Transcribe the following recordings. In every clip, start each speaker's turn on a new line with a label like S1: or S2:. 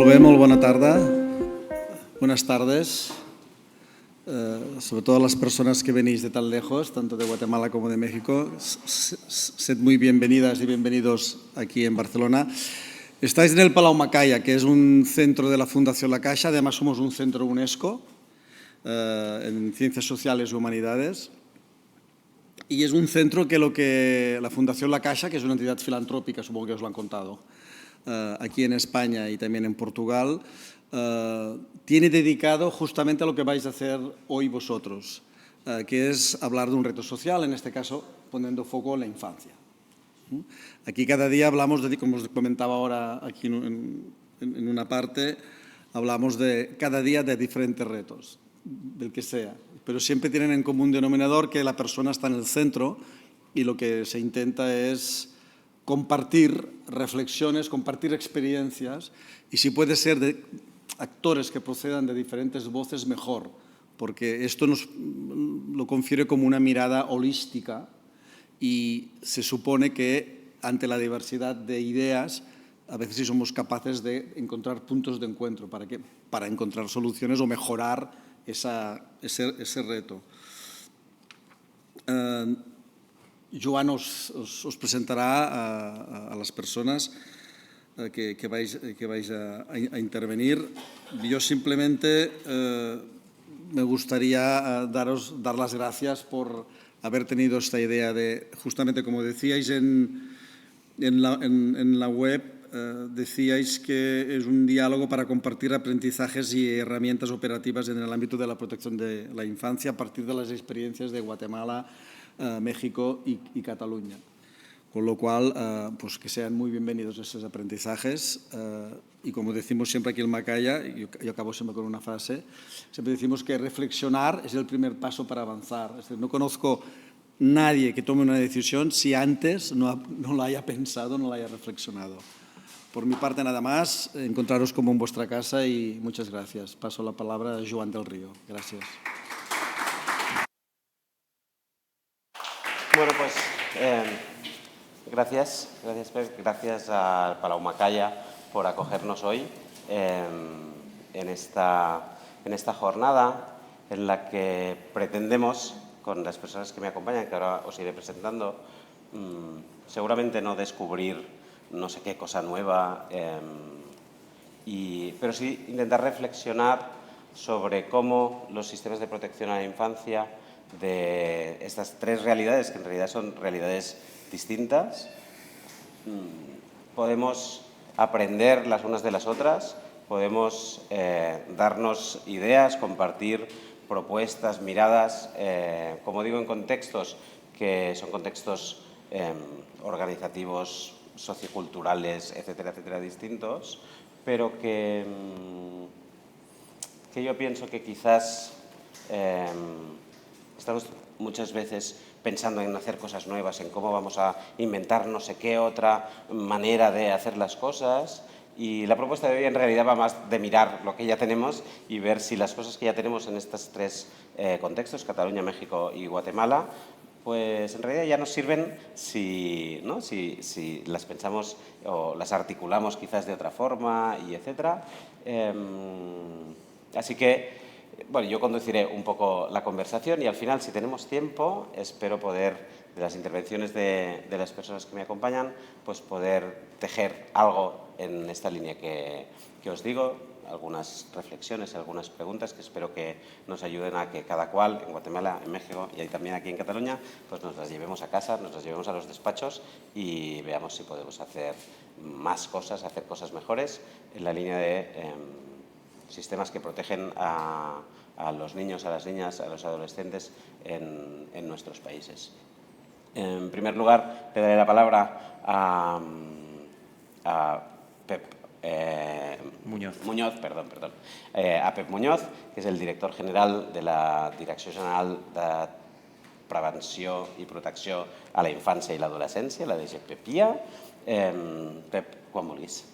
S1: Molt bona tarda. Buenas tardes. Sobre todo a las personas que venís de tan lejos, tanto de Guatemala como de México. Sed muy bienvenidas y bienvenidos aquí en Barcelona. Estáis en el Palau Macaya, que es un centro de la Fundación La Caixa. Además, somos un centro UNESCO en Ciencias Sociales y Humanidades. Y es un centro que la Fundación La Caixa, que es una entidad filantrópica, supongo que os lo han contado, aquí en España y también en Portugal, tiene dedicado justamente a lo que vais a hacer hoy vosotros, que es hablar de un reto social, en este caso poniendo foco en la infancia. Aquí cada día hablamos, como os comentaba ahora aquí en una parte, hablamos cada día de diferentes retos, del que sea, pero siempre tienen en común denominador que la persona está en el centro y lo que se intenta es compartir reflexiones, compartir experiencias y si puede ser de actores que procedan de diferentes voces, mejor, porque esto nos lo confiere como una mirada holística y se supone que ante la diversidad de ideas a veces sí somos capaces de encontrar puntos de encuentro para encontrar soluciones o mejorar ese reto. Joan os presentará a las personas que vais a intervenir. Yo simplemente me gustaría dar las gracias por haber tenido esta idea de, justamente como decíais en la web, decíais que es un diálogo para compartir aprendizajes y herramientas operativas en el ámbito de la protección de la infancia a partir de las experiencias de Guatemala, México y Cataluña. Con lo cual, pues que sean muy bienvenidos esos aprendizajes. Y como decimos siempre aquí en Macaya, yo acabo siempre con una frase, siempre decimos que reflexionar es el primer paso para avanzar. Es decir, no conozco nadie que tome una decisión si antes no la haya pensado, no la haya reflexionado. Por mi parte nada más, encontraros como en vuestra casa y muchas gracias. Paso la palabra a Joan del Río. Gracias.
S2: Bueno, pues gracias Pep, gracias al Palau Macaya por acogernos hoy en esta jornada en la que pretendemos, con las personas que me acompañan, que ahora os iré presentando, seguramente no descubrir no sé qué cosa nueva, pero sí intentar reflexionar sobre cómo los sistemas de protección a la infancia de estas tres realidades, que en realidad son realidades distintas, podemos aprender las unas de las otras, podemos darnos ideas, compartir propuestas, miradas, como digo, en contextos que son contextos organizativos, socioculturales, etcétera, etcétera, distintos, pero que yo pienso que quizás estamos muchas veces pensando en hacer cosas nuevas, en cómo vamos a inventar no sé qué otra manera de hacer las cosas, y la propuesta de hoy en realidad va más de mirar lo que ya tenemos y ver si las cosas que ya tenemos en estos tres contextos, Cataluña, México y Guatemala, pues en realidad ya nos sirven si las pensamos o las articulamos quizás de otra forma y etcétera. Así que, bueno, yo conduciré un poco la conversación y al final, si tenemos tiempo, espero poder, de las intervenciones de las personas que me acompañan, pues poder tejer algo en esta línea que os digo, algunas reflexiones, algunas preguntas que espero que nos ayuden a que cada cual, en Guatemala, en México y también aquí en Cataluña, pues nos las llevemos a casa, nos las llevemos a los despachos y veamos si podemos hacer más cosas, hacer cosas mejores en la línea de sistemas que protegen a los niños, a las niñas, a los adolescentes en nuestros países. En primer lugar, le daré la palabra a Pep Muñoz, a Pep Muñoz, que és el director general de la Direcció General de Prevenció i Protecció a la Infància i l'Adolescència, la DGPPIA. Pep, quan vulguis.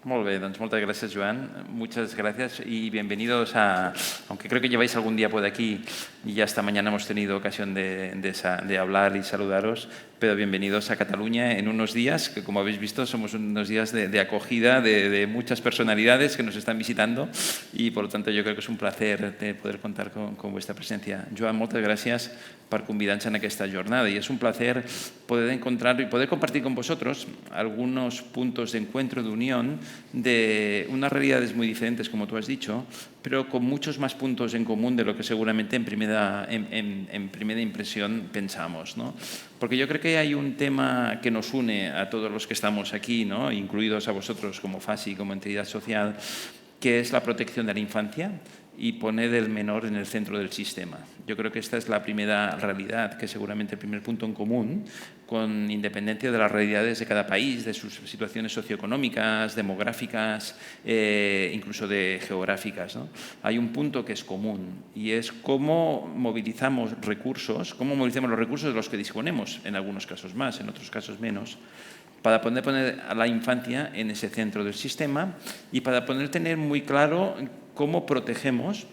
S3: Molt bé, doncs moltes gràcies, Joan. Muchas gracias y bienvenidos aunque creo que lleváis algún día por aquí, y ya esta mañana hemos tenido ocasión de hablar y saludaros, pero bienvenidos a Cataluña en unos días que, como habéis visto, somos unos días de acogida de muchas personalidades que nos están visitando y, por lo tanto, yo creo que es un placer de poder contar con vuestra presencia. Joan, moltes gràcies per convidar-nos en aquesta jornada y es un placer poder encontrar y poder compartir con vosotros algunos puntos de encuentro, de unión, de unas realidades muy diferentes, como tú has dicho, pero con muchos más puntos en común de lo que seguramente en primera impresión pensamos, ¿no? Porque yo creo que hay un tema que nos une a todos los que estamos aquí, ¿no? Incluidos a vosotros como FASI, como entidad social, que es la protección de la infancia y poner el menor en el centro del sistema. Yo creo que esta es la primera realidad, que seguramente el primer punto en común, con independencia de las realidades de cada país, de sus situaciones socioeconómicas, demográficas, incluso de geográficas, ¿no? Hay un punto que es común y es cómo movilizamos recursos, cómo movilizamos los recursos de los que disponemos, en algunos casos más, en otros casos menos, para poder poner a la infancia en ese centro del sistema y para poder tener muy claro cómo protegemos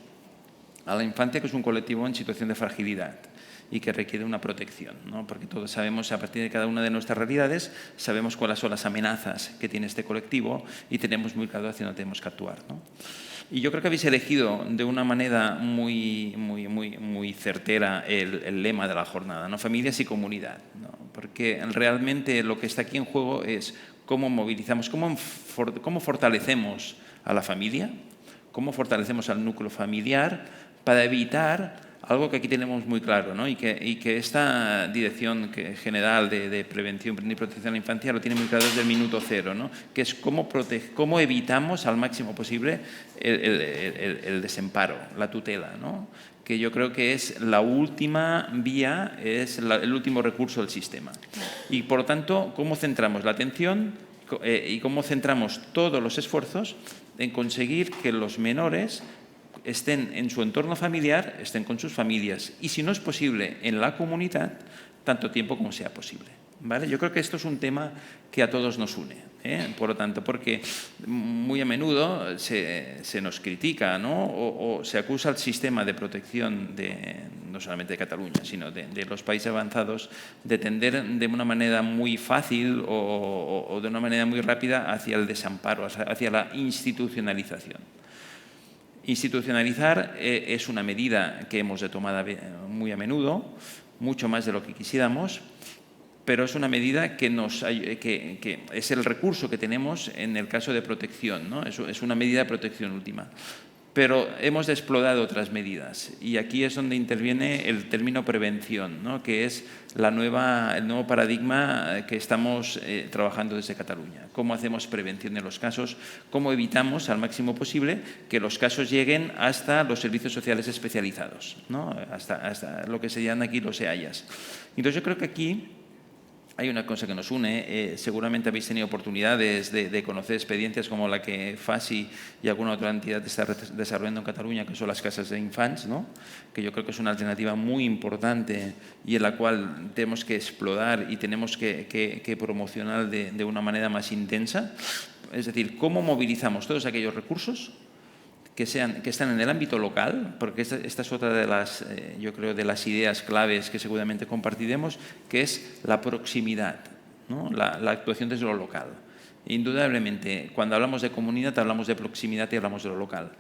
S3: a la infancia, que es un colectivo en situación de fragilidad y que requiere una protección, ¿no? Porque todos sabemos, a partir de cada una de nuestras realidades, sabemos cuáles son las amenazas que tiene este colectivo y tenemos muy claro hacia dónde tenemos que actuar, ¿no? Y yo creo que habéis elegido de una manera muy certera el lema de la jornada, ¿no? Familias y comunidad, ¿no? Porque realmente lo que está aquí en juego es cómo movilizamos, cómo fortalecemos a la familia, cómo fortalecemos al núcleo familiar para evitar algo que aquí tenemos muy claro, ¿no? y que esta Dirección General de Prevención y Protección de la Infancia lo tiene muy claro desde el minuto cero, ¿no? Que es cómo evitamos al máximo posible el desamparo, la tutela, ¿no? Que yo creo que es la última vía, es el último recurso del sistema. Y, por lo tanto, cómo centramos la atención y cómo centramos todos los esfuerzos en conseguir que los menores estén en su entorno familiar, estén con sus familias y, si no es posible, en la comunidad, tanto tiempo como sea posible, ¿vale? Yo creo que esto es un tema que a todos nos une, por lo tanto, porque muy a menudo se nos critica, ¿no? o se acusa al sistema de protección no solamente de Cataluña, sino de los países avanzados, de tender de una manera muy fácil o de una manera muy rápida hacia el desamparo, hacia la institucionalización. Institucionalizar es una medida que hemos de tomar muy a menudo, mucho más de lo que quisiéramos, pero es una medida que es el recurso que tenemos en el caso de protección, ¿no? Es una medida de protección última. Pero hemos explorado otras medidas y aquí es donde interviene el término prevención, ¿no? Que es el nuevo paradigma que estamos trabajando desde Cataluña. ¿Cómo hacemos prevención de los casos? ¿Cómo evitamos al máximo posible que los casos lleguen hasta los servicios sociales especializados, ¿no? hasta lo que se llaman aquí los EAIAs? Entonces yo creo que aquí hay una cosa que nos une. Seguramente habéis tenido oportunidades de conocer experiencias como la que FASI y alguna otra entidad está desarrollando en Cataluña, que son las casas de infants, ¿no? Que yo creo que es una alternativa muy importante y en la cual tenemos que explorar y tenemos que promocionar de una manera más intensa. Es decir, cómo movilizamos todos aquellos recursos que están en el ámbito local, porque esta es otra de las, yo creo, de las ideas claves que seguramente compartiremos, que es la proximidad, ¿no? La actuación desde lo local. Indudablemente, cuando hablamos de comunidad, hablamos de proximidad y hablamos de lo local.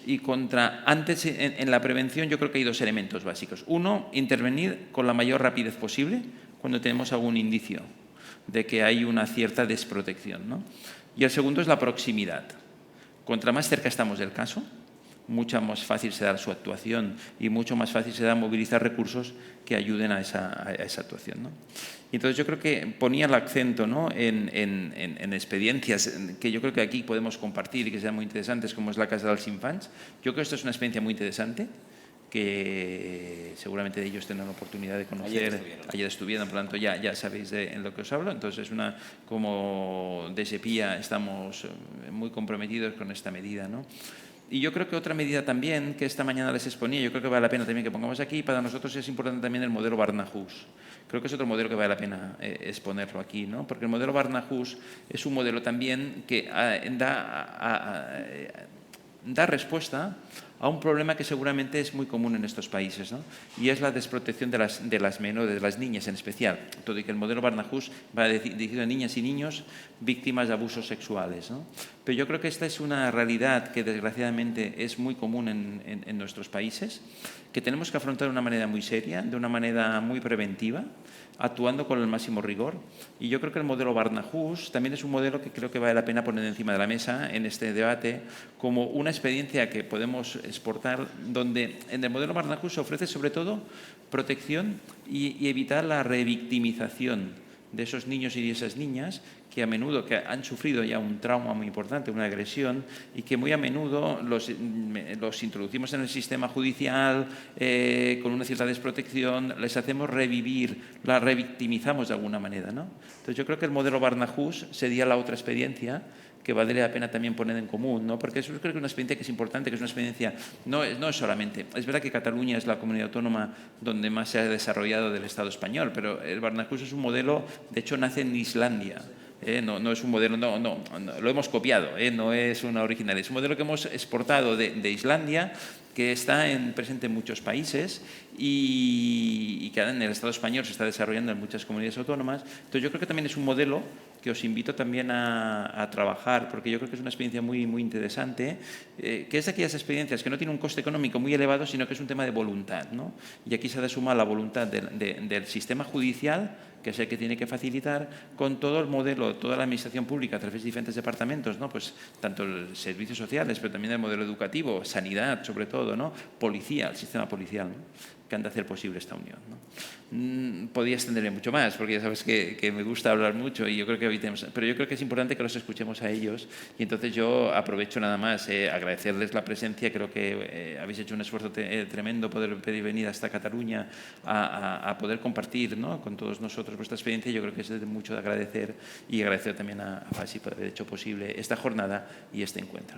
S3: Y antes, en la prevención, yo creo que hay dos elementos básicos. Uno, intervenir con la mayor rapidez posible cuando tenemos algún indicio de que hay una cierta desprotección, ¿no? Y el segundo es la proximidad. Contra más cerca estamos del caso, mucho más fácil será su actuación y mucho más fácil será movilizar recursos que ayuden a esa actuación, ¿no? Y entonces yo creo que ponía el acento, ¿no? en experiencias que yo creo que aquí podemos compartir y que sean muy interesantes, como es la Casa dels Infants. Yo creo que esto es una experiencia muy interesante, que seguramente ellos tendrán la oportunidad de conocer. Ayer estuvieron, por lo tanto ya sabéis en lo que os hablo. Entonces, como DSPIA estamos muy comprometidos con esta medida, ¿no? Y yo creo que otra medida también, que esta mañana les exponía, yo creo que vale la pena también que pongamos aquí, para nosotros es importante también el modelo Barnahus. Creo que es otro modelo que vale la pena exponerlo aquí, ¿no? Porque el modelo Barnahus es un modelo también que da respuesta a un problema que seguramente es muy común en estos países, ¿no? Y es la desprotección de las menores, de las niñas en especial. Todo y que el modelo Barnahus va dirigido a niñas y niños víctimas de abusos sexuales, ¿no? Pero yo creo que esta es una realidad que desgraciadamente es muy común en nuestros países, que tenemos que afrontar de una manera muy seria, de una manera muy preventiva, actuando con el máximo rigor. Y yo creo que el modelo Barnahus también es un modelo que creo que vale la pena poner encima de la mesa en este debate como una experiencia que podemos exportar, donde en el modelo Barnahus se ofrece sobre todo protección y evitar la revictimización de esos niños y de esas niñas que a menudo que han sufrido ya un trauma muy importante, una agresión, y que muy a menudo los introducimos en el sistema judicial con una cierta desprotección, les hacemos revivir, la revictimizamos de alguna manera, ¿no? Entonces yo creo que el modelo Barnahus sería la otra experiencia que valdría la pena también poner en común, ¿no? Porque eso creo que es una experiencia que es importante, que es una experiencia, no es solamente, es verdad que Cataluña es la comunidad autónoma donde más se ha desarrollado del Estado español, pero el Barnahus es un modelo, de hecho nace en Islandia. No es un modelo, no, lo hemos copiado, no es una original, es un modelo que hemos exportado de Islandia, que está presente en muchos países y que en el Estado español se está desarrollando en muchas comunidades autónomas. Entonces yo creo que también es un modelo que os invito también a trabajar, porque yo creo que es una experiencia muy, muy interesante, que es de aquellas experiencias que no tiene un coste económico muy elevado, sino que es un tema de voluntad, ¿no? Y aquí se ha de sumar la voluntad del sistema judicial, que es el que tiene que facilitar, con todo el modelo, toda la administración pública a través de diferentes departamentos, ¿no? Pues tanto los servicios sociales, pero también el modelo educativo, sanidad sobre todo, ¿no? Policía, el sistema policial, ¿no? Que han de hacer posible esta unión, ¿no? Podría extenderme mucho más, porque ya sabes que me gusta hablar mucho y yo creo que evitemos, pero yo creo que es importante que los escuchemos a ellos y entonces yo aprovecho nada más agradecerles la presencia. Creo que habéis hecho un esfuerzo tremendo poder venir hasta Cataluña a poder compartir, ¿no? Con todos nosotros vuestra experiencia. Yo creo que es de mucho de agradecer y agradecer también a Fasi por haber hecho posible esta jornada y este encuentro.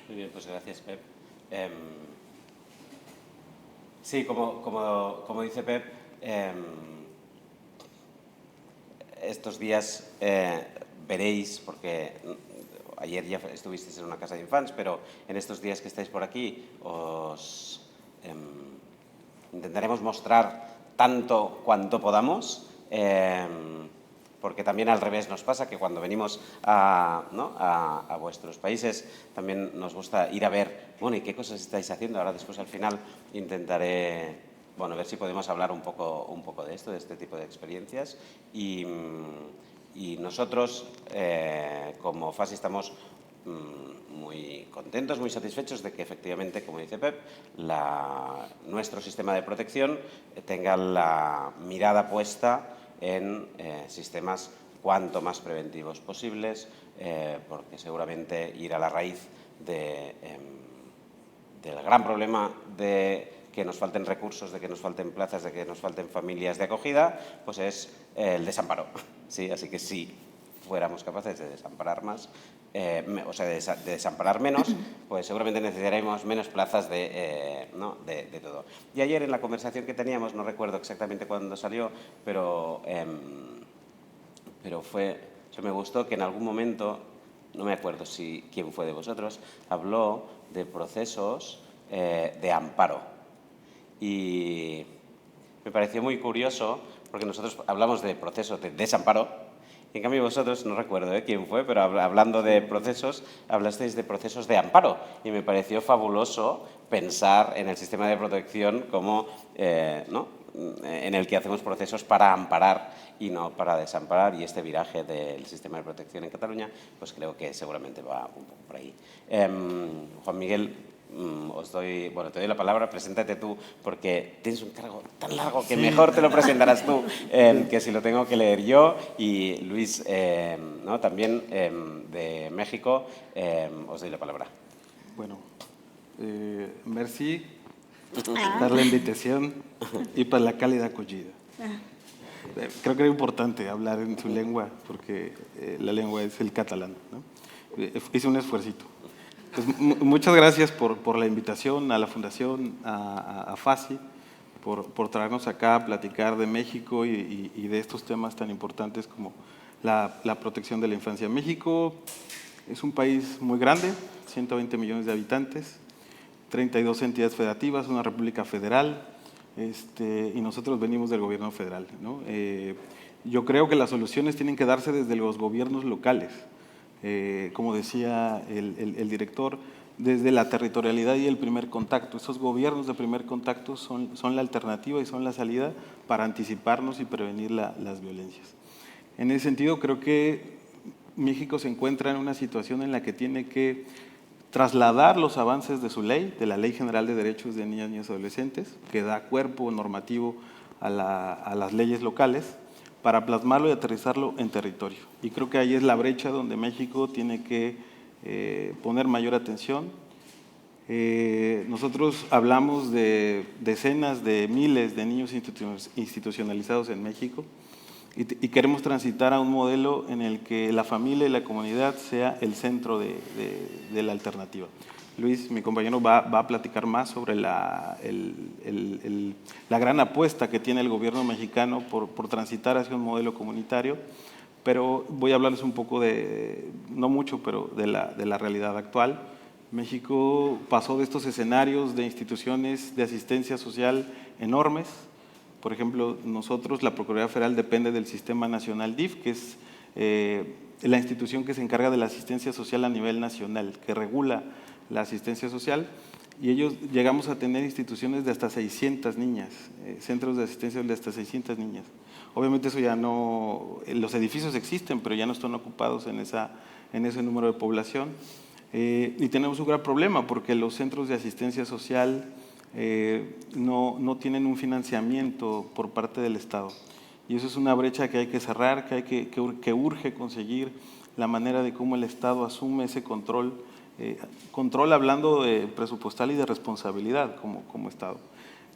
S2: Muy bien, pues gracias, Pep. Sí, como dice Pep, estos días veréis, porque ayer ya estuvisteis en una casa de infantes, pero en estos días que estáis por aquí os intentaremos mostrar tanto cuanto podamos, porque también al revés nos pasa, que cuando venimos a vuestros países también nos gusta ir a ver, bueno, ¿y qué cosas estáis haciendo? Ahora después al final intentaré, bueno, ver si podemos hablar un poco de esto, de este tipo de experiencias. Y nosotros, como FASI, estamos muy contentos, muy satisfechos de que efectivamente, como dice Pep, nuestro sistema de protección tenga la mirada puesta en sistemas cuanto más preventivos posibles, porque seguramente ir a la raíz del gran problema de que nos falten recursos, de que nos falten plazas, de que nos falten familias de acogida, pues es el desamparo. ¿Sí? Así que si fuéramos capaces de desamparar más, o sea, de desamparar menos, pues seguramente necesitaremos menos plazas de todo. Y ayer en la conversación que teníamos, no recuerdo exactamente cuándo salió, pero me gustó que en algún momento, no me acuerdo quién fue de vosotros, habló de procesos de amparo. Y me pareció muy curioso, porque nosotros hablamos de procesos de desamparo, y en cambio vosotros, no recuerdo quién fue, pero hablando de procesos, hablasteis de procesos de amparo. Y me pareció fabuloso pensar en el sistema de protección como, en el que hacemos procesos para amparar y no para desamparar. Y este viraje del sistema de protección en Cataluña, pues creo que seguramente va un poco por ahí. Juan Miguel, te doy la palabra, preséntate tú, porque tienes un cargo tan largo que mejor te lo presentarás tú que si lo tengo que leer yo. Y Luis, también de México, os doy la palabra.
S4: Bueno, merci por la invitación y por la cálida acogida. Creo que es importante hablar en su lengua, porque la lengua es el catalán, ¿no? Hice un esfuercito. Pues, muchas gracias por la invitación a la Fundación, a FASI, por traernos acá a platicar de México y de estos temas tan importantes como la protección de la infancia. México es un país muy grande, 120 millones de habitantes, 32 entidades federativas, una república federal, y nosotros venimos del gobierno federal, ¿no? Yo creo que las soluciones tienen que darse desde los gobiernos locales, como decía el director, desde la territorialidad y el primer contacto. Esos gobiernos de primer contacto son la alternativa y son la salida para anticiparnos y prevenir las violencias. En ese sentido, creo que México se encuentra en una situación en la que tiene que trasladar los avances de su ley, de la Ley General de Derechos de Niñas, Niños y Adolescentes, que da cuerpo normativo a las leyes locales, para plasmarlo y aterrizarlo en territorio. Y creo que ahí es la brecha donde México tiene que poner mayor atención. Nosotros hablamos de decenas de miles de niños institucionalizados en México y queremos transitar a un modelo en el que la familia y la comunidad sea el centro de la alternativa. Luis, mi compañero, va a platicar más sobre la gran apuesta que tiene el gobierno mexicano por transitar hacia un modelo comunitario, pero voy a hablarles un poco no mucho, pero de la realidad actual. México pasó de estos escenarios de instituciones de asistencia social enormes. Por ejemplo, nosotros, la Procuraduría Federal depende del Sistema Nacional DIF, que es la institución que se encarga de la asistencia social a nivel nacional, que regula la asistencia social, y ellos llegamos a tener instituciones de hasta 600 niñas, centros de asistencia de hasta 600 niñas. Obviamente eso ya no, los edificios existen, pero ya no están ocupados en ese número de población. Y tenemos un gran problema porque los centros de asistencia social no tienen un financiamiento por parte del Estado. Y eso es una brecha que hay que cerrar, que urge conseguir la manera de cómo el Estado asume ese control, control hablando de presupuestal y de responsabilidad como Estado.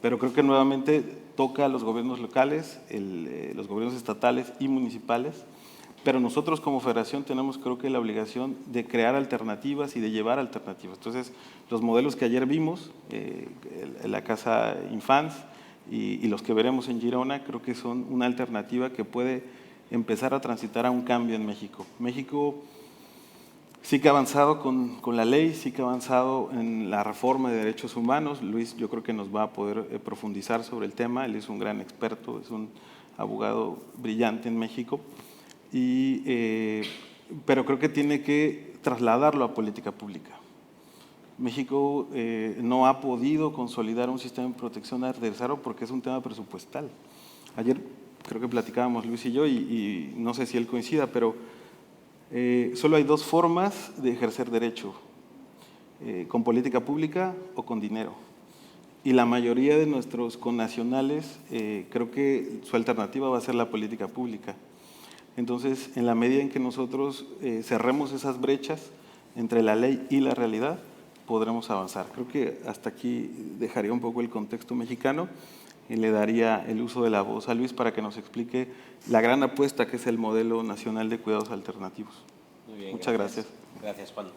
S4: Pero creo que nuevamente toca a los gobiernos locales, los gobiernos estatales y municipales, pero nosotros como federación tenemos creo que la obligación de crear alternativas y de llevar alternativas. Entonces, los modelos que ayer vimos, la Casa Infants y los que veremos en Girona, creo que son una alternativa que puede empezar a transitar a un cambio en México. México sí que ha avanzado con la ley, sí que ha avanzado en la reforma de derechos humanos. Luis, yo creo que nos va a poder profundizar sobre el tema. Él es un gran experto, es un abogado brillante en México. Pero creo que tiene que trasladarlo a política pública. México no ha podido consolidar un sistema de protección adversario porque es un tema presupuestal. Ayer creo que platicábamos Luis y yo, y no sé si él coincida, pero solo hay dos formas de ejercer derecho, con política pública o con dinero. Y la mayoría de nuestros connacionales creo que su alternativa va a ser la política pública. Entonces, en la medida en que nosotros cerremos esas brechas entre la ley y la realidad, podremos avanzar. Creo que hasta aquí dejaría un poco el contexto mexicano y le daría el uso de la voz a Luis para que nos explique la gran apuesta que es el modelo nacional de cuidados alternativos.
S2: Muy bien,
S4: muchas gracias.
S2: Gracias, Juan.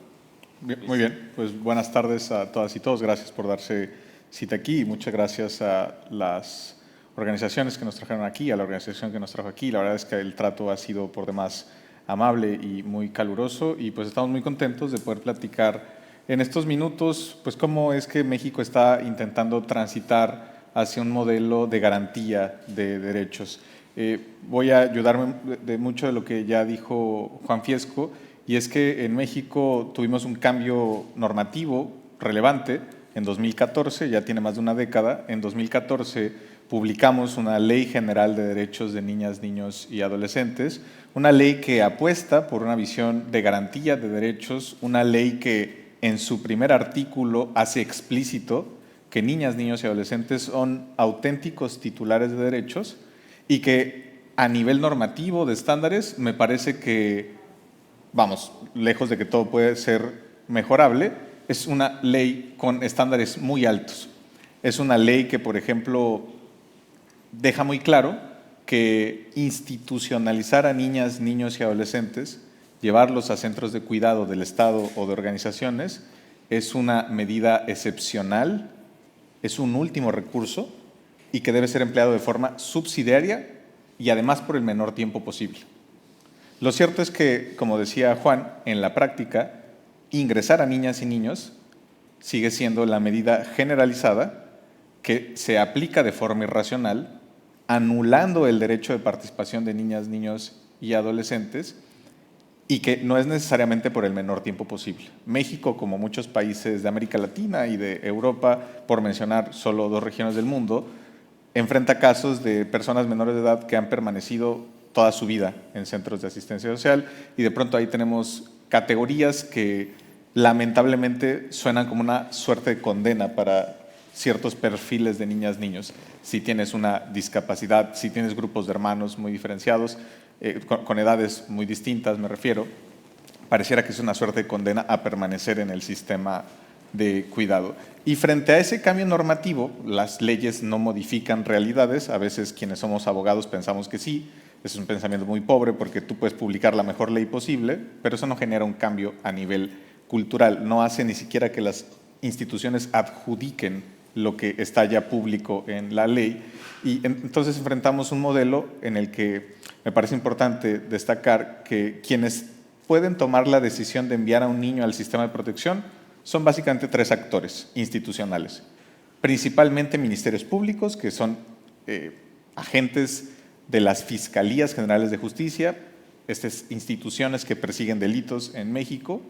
S5: Muy bien, pues buenas tardes a todas y todos. Gracias por darse cita aquí y muchas gracias a las organizaciones que nos trajeron aquí, a la organización que nos trajo aquí. La verdad es que el trato ha sido por demás amable y muy caluroso y pues estamos muy contentos de poder platicar en estos minutos pues cómo es que México está intentando transitar hacia un modelo de garantía de derechos. Voy a ayudarme de mucho de lo que ya dijo Juan Fiesco, y es que en México tuvimos un cambio normativo relevante en 2014, ya tiene más de una década. En 2014 publicamos una Ley General de Derechos de Niñas, Niños y Adolescentes, una ley que apuesta por una visión de garantía de derechos, una ley que en su primer artículo hace explícito que niñas, niños y adolescentes son auténticos titulares de derechos y que a nivel normativo de estándares me parece que, vamos, lejos de que todo puede ser mejorable, es una ley con estándares muy altos. Es una ley que, por ejemplo, deja muy claro que institucionalizar a niñas, niños y adolescentes, llevarlos a centros de cuidado del Estado o de organizaciones, es una medida excepcional, es un último recurso y que debe ser empleado de forma subsidiaria y además por el menor tiempo posible. Lo cierto es que, como decía Juan, en la práctica, ingresar a niñas y niños sigue siendo la medida generalizada que se aplica de forma irracional, anulando el derecho de participación de niñas, niños y adolescentes, y que no es necesariamente por el menor tiempo posible. México, como muchos países de América Latina y de Europa, por mencionar solo 2 regiones del mundo, enfrenta casos de personas menores de edad que han permanecido toda su vida en centros de asistencia social, y de pronto ahí tenemos categorías que lamentablemente suenan como una suerte de condena para ciertos perfiles de niñas, niños. Si tienes una discapacidad, si tienes grupos de hermanos muy diferenciados, con edades muy distintas me refiero, pareciera que es una suerte de condena a permanecer en el sistema de cuidado. Y frente a ese cambio normativo, las leyes no modifican realidades. A veces quienes somos abogados pensamos que sí. Es un pensamiento muy pobre porque tú puedes publicar la mejor ley posible, pero eso no genera un cambio a nivel cultural. No hace ni siquiera que las instituciones adjudiquen lo que está ya público en la ley. Y entonces enfrentamos un modelo en el que me parece importante destacar que quienes pueden tomar la decisión de enviar a un niño al sistema de protección son básicamente 3 actores institucionales, principalmente ministerios públicos, que son agentes de las Fiscalías Generales de Justicia, estas instituciones que persiguen delitos en México.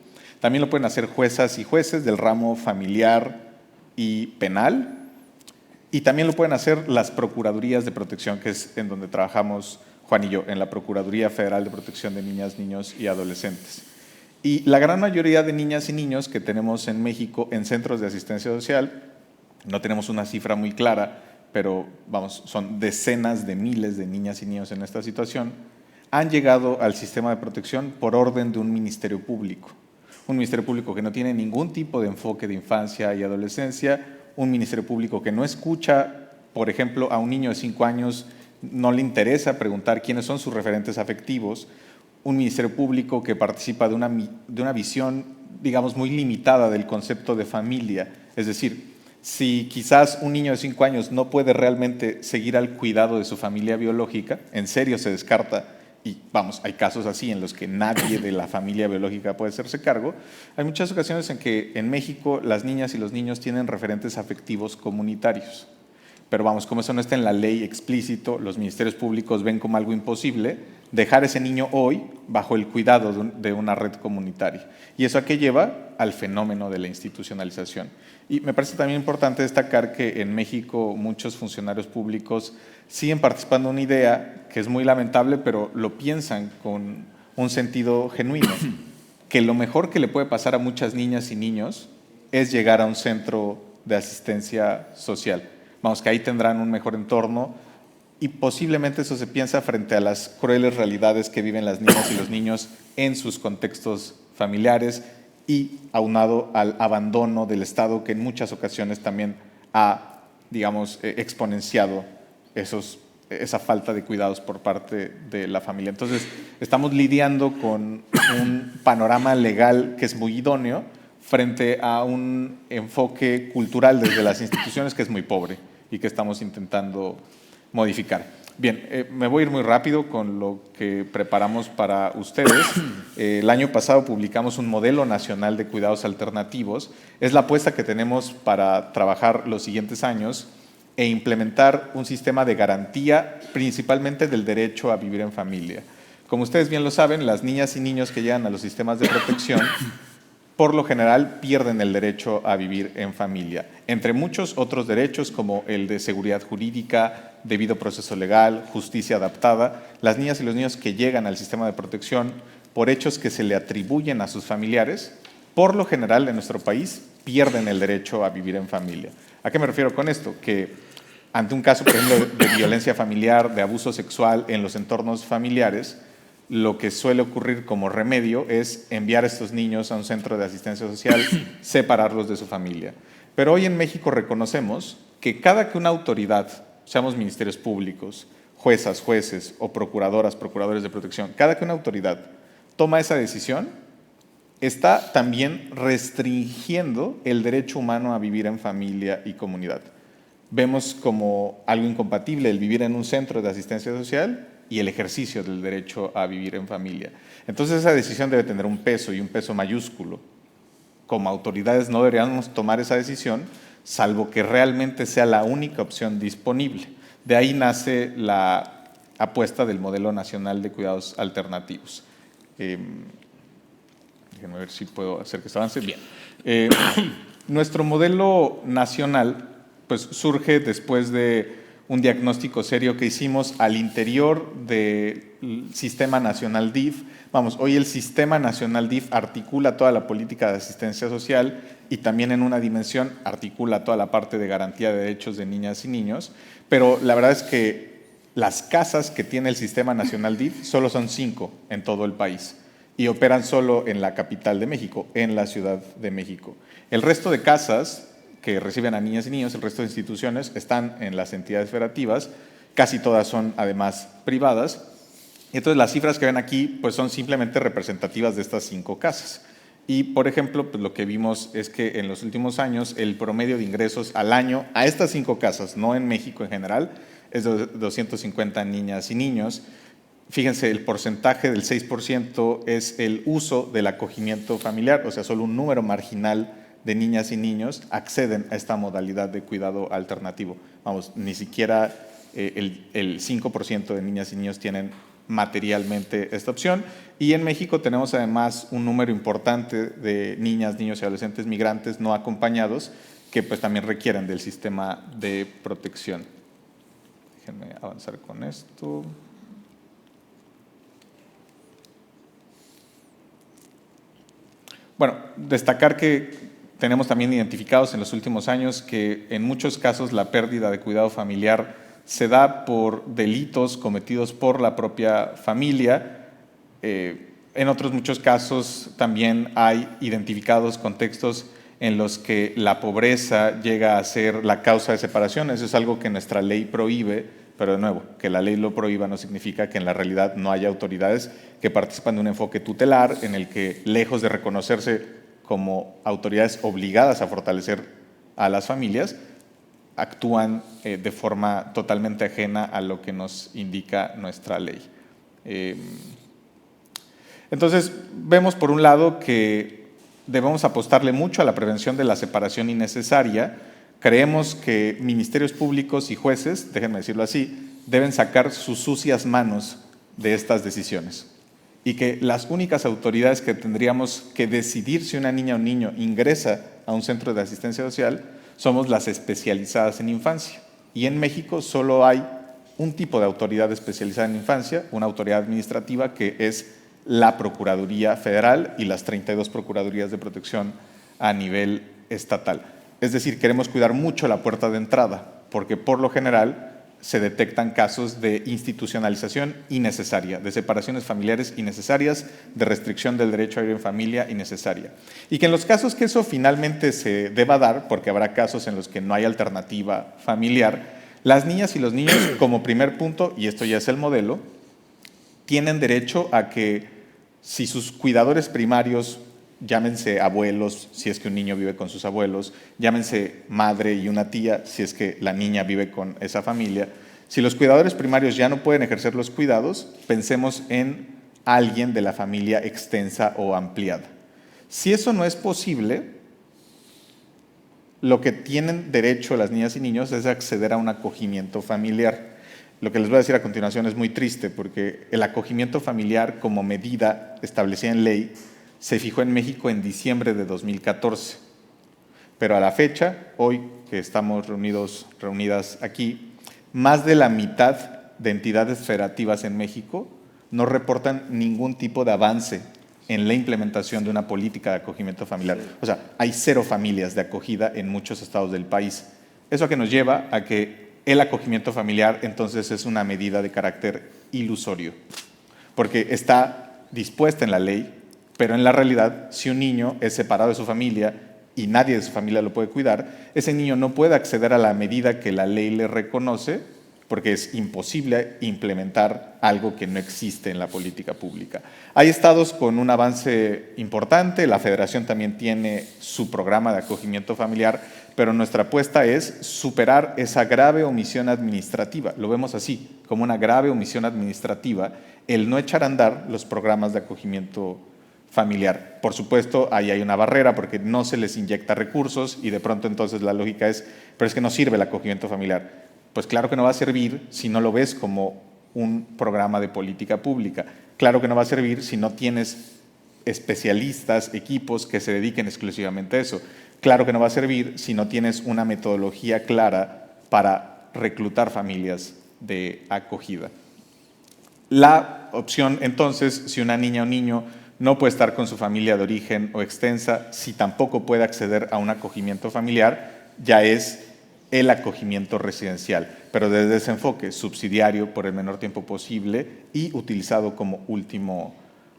S5: También lo pueden hacer juezas y jueces del ramo familiar y penal, y también lo pueden hacer las Procuradurías de Protección, que es en donde trabajamos Juan y yo, en la Procuraduría Federal de Protección de Niñas, Niños y Adolescentes. Y la gran mayoría de niñas y niños que tenemos en México en centros de asistencia social, no tenemos una cifra muy clara, pero vamos, son decenas de miles de niñas y niños en esta situación, han llegado al sistema de protección por orden de un ministerio público. Un ministerio público que no tiene ningún tipo de enfoque de infancia y adolescencia, un ministerio público que no escucha, por ejemplo, a un niño de 5 años, no le interesa preguntar quiénes son sus referentes afectivos, un ministerio público que participa de una visión, digamos, muy limitada del concepto de familia. Es decir, si quizás un niño de 5 años no puede realmente seguir al cuidado de su familia biológica, en serio se descarta, y vamos, hay casos así en los que nadie de la familia biológica puede hacerse cargo, hay muchas ocasiones en que en México las niñas y los niños tienen referentes afectivos comunitarios. Pero vamos, como eso no está en la ley explícito, los ministerios públicos ven como algo imposible dejar ese niño hoy bajo el cuidado de una red comunitaria. ¿Y eso a qué lleva? Al fenómeno de la institucionalización. Y me parece también importante destacar que en México muchos funcionarios públicos siguen participando en una idea que es muy lamentable, pero lo piensan con un sentido genuino, que lo mejor que le puede pasar a muchas niñas y niños es llegar a un centro de asistencia social. Vamos, que ahí tendrán un mejor entorno, y posiblemente eso se piensa frente a las crueles realidades que viven las niñas y los niños en sus contextos familiares, y aunado al abandono del Estado que en muchas ocasiones también ha, digamos, exponenciado esa falta de cuidados por parte de la familia. Entonces, estamos lidiando con un panorama legal que es muy idóneo frente a un enfoque cultural desde las instituciones que es muy pobre y que estamos intentando modificar. Bien, me voy a ir muy rápido con lo que preparamos para ustedes. El año pasado publicamos un modelo nacional de cuidados alternativos. Es la apuesta que tenemos para trabajar los siguientes años e implementar un sistema de garantía principalmente del derecho a vivir en familia. Como ustedes bien lo saben, las niñas y niños que llegan a los sistemas de protección por lo general pierden el derecho a vivir en familia, entre muchos otros derechos como el de seguridad jurídica, debido proceso legal, justicia adaptada. Las niñas y los niños que llegan al sistema de protección por hechos que se le atribuyen a sus familiares, por lo general en nuestro país pierden el derecho a vivir en familia. ¿A qué me refiero con esto? Que ante un caso, por ejemplo, de violencia familiar, de abuso sexual en los entornos familiares, lo que suele ocurrir como remedio es enviar a estos niños a un centro de asistencia social, separarlos de su familia. Pero hoy en México reconocemos que cada que una autoridad, seamos ministerios públicos, juezas, jueces o procuradoras, procuradores de protección, cada que una autoridad toma esa decisión, está también restringiendo el derecho humano a vivir en familia y comunidad. Vemos como algo incompatible el vivir en un centro de asistencia social y el ejercicio del derecho a vivir en familia. Entonces esa decisión debe tener un peso, y un peso mayúsculo. como autoridades no deberíamos tomar esa decisión, salvo que realmente sea la única opción disponible. De ahí nace la apuesta del Modelo Nacional de Cuidados Alternativos. Déjenme ver si puedo hacer que esto avance. Bien. Nuestro modelo nacional pues, surge después de un diagnóstico serio que hicimos al interior del Sistema Nacional DIF. Vamos, hoy el Sistema Nacional DIF articula toda la política de asistencia social y también en una dimensión articula toda la parte de garantía de derechos de niñas y niños, pero la verdad es que las casas que tiene el Sistema Nacional DIF solo son 5 en todo el país y operan solo en la capital de México, en la Ciudad de México. El resto de casas que reciben a niñas y niños, el resto de instituciones están en las entidades federativas, casi todas son además privadas. Y entonces las cifras que ven aquí pues son simplemente representativas de estas 5 casas. Y por ejemplo, pues lo que vimos es que en los últimos años el promedio de ingresos al año a estas 5 casas, no en México en general, es de 250 niñas y niños. Fíjense, el porcentaje del 6% es el uso del acogimiento familiar, o sea, solo un número marginal de niñas y niños acceden a esta modalidad de cuidado alternativo. Vamos, ni siquiera el 5% de niñas y niños tienen materialmente esta opción. Y en México tenemos además un número importante de niñas, niños y adolescentes migrantes no acompañados que pues también requieren del sistema de protección. Déjenme avanzar con esto. Bueno, destacar que tenemos también identificados en los últimos años que en muchos casos la pérdida de cuidado familiar se da por delitos cometidos por la propia familia. En otros muchos casos también hay identificados contextos en los que la pobreza llega a ser la causa de separación. Eso es algo que nuestra ley prohíbe, pero de nuevo, que la ley lo prohíba no significa que en la realidad no haya autoridades que participan de un enfoque tutelar en el que, lejos de reconocerse como autoridades obligadas a fortalecer a las familias, actúan de forma totalmente ajena a lo que nos indica nuestra ley. Entonces, vemos por un lado que debemos apostarle mucho a la prevención de la separación innecesaria. Creemos que ministerios públicos y jueces, déjenme decirlo así, deben sacar sus sucias manos de estas decisiones y que las únicas autoridades que tendríamos que decidir si una niña o un niño ingresa a un centro de asistencia social somos las especializadas en infancia. Y en México solo hay un tipo de autoridad especializada en infancia, una autoridad administrativa que es la Procuraduría Federal y las 32 Procuradurías de Protección a nivel estatal. Es decir, queremos cuidar mucho la puerta de entrada, porque por lo general se detectan casos de institucionalización innecesaria, de separaciones familiares innecesarias, de restricción del derecho a vivir en familia innecesaria. Y que en los casos que eso finalmente se deba dar, porque habrá casos en los que no hay alternativa familiar, las niñas y los niños, como primer punto, y esto ya es el modelo, tienen derecho a que si sus cuidadores primarios, llámense abuelos, si es que un niño vive con sus abuelos, llámense madre y una tía, si es que la niña vive con esa familia. Si los cuidadores primarios ya no pueden ejercer los cuidados, pensemos en alguien de la familia extensa o ampliada. Si eso no es posible, lo que tienen derecho las niñas y niños es acceder a un acogimiento familiar. Lo que les voy a decir a continuación es muy triste, porque el acogimiento familiar como medida establecida en ley se fijó en México en diciembre de 2014. Pero a la fecha, hoy que estamos reunidas aquí, más de la mitad de entidades federativas en México no reportan ningún tipo de avance en la implementación de una política de acogimiento familiar. O sea, hay 0 familias de acogida en muchos estados del país. Eso que nos lleva a que el acogimiento familiar entonces es una medida de carácter ilusorio, porque está dispuesta en la ley, pero en la realidad, si un niño es separado de su familia y nadie de su familia lo puede cuidar, ese niño no puede acceder a la medida que la ley le reconoce, porque es imposible implementar algo que no existe en la política pública. Hay estados con un avance importante, la Federación también tiene su programa de acogimiento familiar, pero nuestra apuesta es superar esa grave omisión administrativa. Lo vemos así, como una grave omisión administrativa, el no echar a andar los programas de acogimiento familiar. Por supuesto, ahí hay una barrera porque no se les inyecta recursos y de pronto entonces la lógica es, pero es que no sirve el acogimiento familiar. Pues claro que no va a servir si no lo ves como un programa de política pública. Claro que no va a servir si no tienes especialistas, equipos que se dediquen exclusivamente a eso. Claro que no va a servir si no tienes una metodología clara para reclutar familias de acogida. La opción, entonces, si una niña o niño no puede estar con su familia de origen o extensa, si tampoco puede acceder a un acogimiento familiar, ya es el acogimiento residencial, pero desde ese enfoque subsidiario por el menor tiempo posible y utilizado como último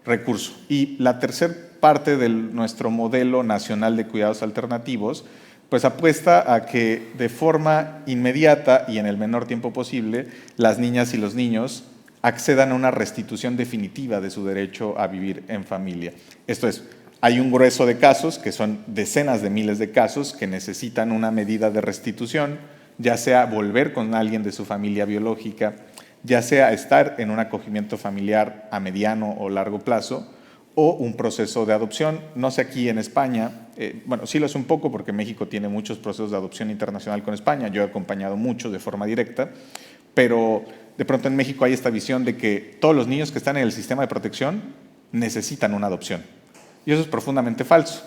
S5: recurso. Y la tercera parte de nuestro modelo nacional de cuidados alternativos pues apuesta a que de forma inmediata y en el menor tiempo posible las niñas y los niños accedan a una restitución definitiva de su derecho a vivir en familia. Esto es, hay un grueso de casos, que son decenas de miles de casos, que necesitan una medida de restitución, ya sea volver con alguien de su familia biológica, ya sea estar en un acogimiento familiar a mediano o largo plazo, o un proceso de adopción. No sé aquí en España, bueno, sí lo es un poco porque México tiene muchos procesos de adopción internacional con España, yo he acompañado mucho de forma directa, pero de pronto en México hay esta visión de que todos los niños que están en el sistema de protección necesitan una adopción. Y eso es profundamente falso.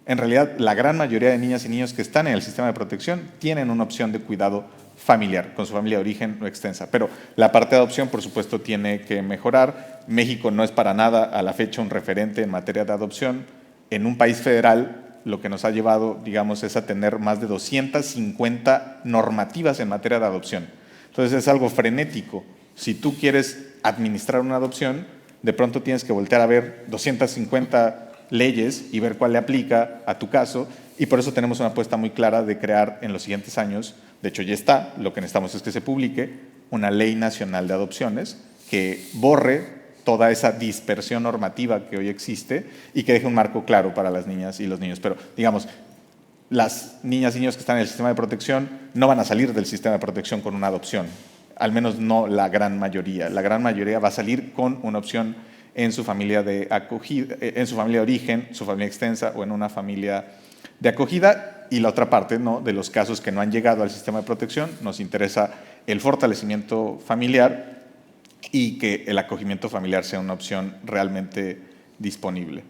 S5: En realidad, la gran mayoría de niñas y niños que están en el sistema de protección tienen una opción de cuidado familiar, con su familia de origen o extensa. Pero la parte de adopción, por supuesto, tiene que mejorar. México no es para nada a la fecha un referente en materia de adopción. En un país federal, lo que nos ha llevado, digamos, es a tener más de 250 normativas en materia de adopción. Entonces es algo frenético. Si tú quieres administrar una adopción, de pronto tienes que voltear a ver 250 leyes y ver cuál le aplica a tu caso, y por eso tenemos una apuesta muy clara de crear en los siguientes años, de hecho ya está, lo que necesitamos es que se publique una ley nacional de adopciones que borre toda esa dispersión normativa que hoy existe y que deje un marco claro para las niñas y los niños. Pero, digamos, las niñas y niños que están en el sistema de protección no van a salir del sistema de protección con una adopción, al menos no la gran mayoría. La gran mayoría va a salir con una opción en su familia de acogida, en su familia de origen, su familia extensa o en una familia de acogida. Y la otra parte, ¿no?, de los casos que no han llegado al sistema de protección, nos interesa el fortalecimiento familiar y que el acogimiento familiar sea una opción realmente disponible.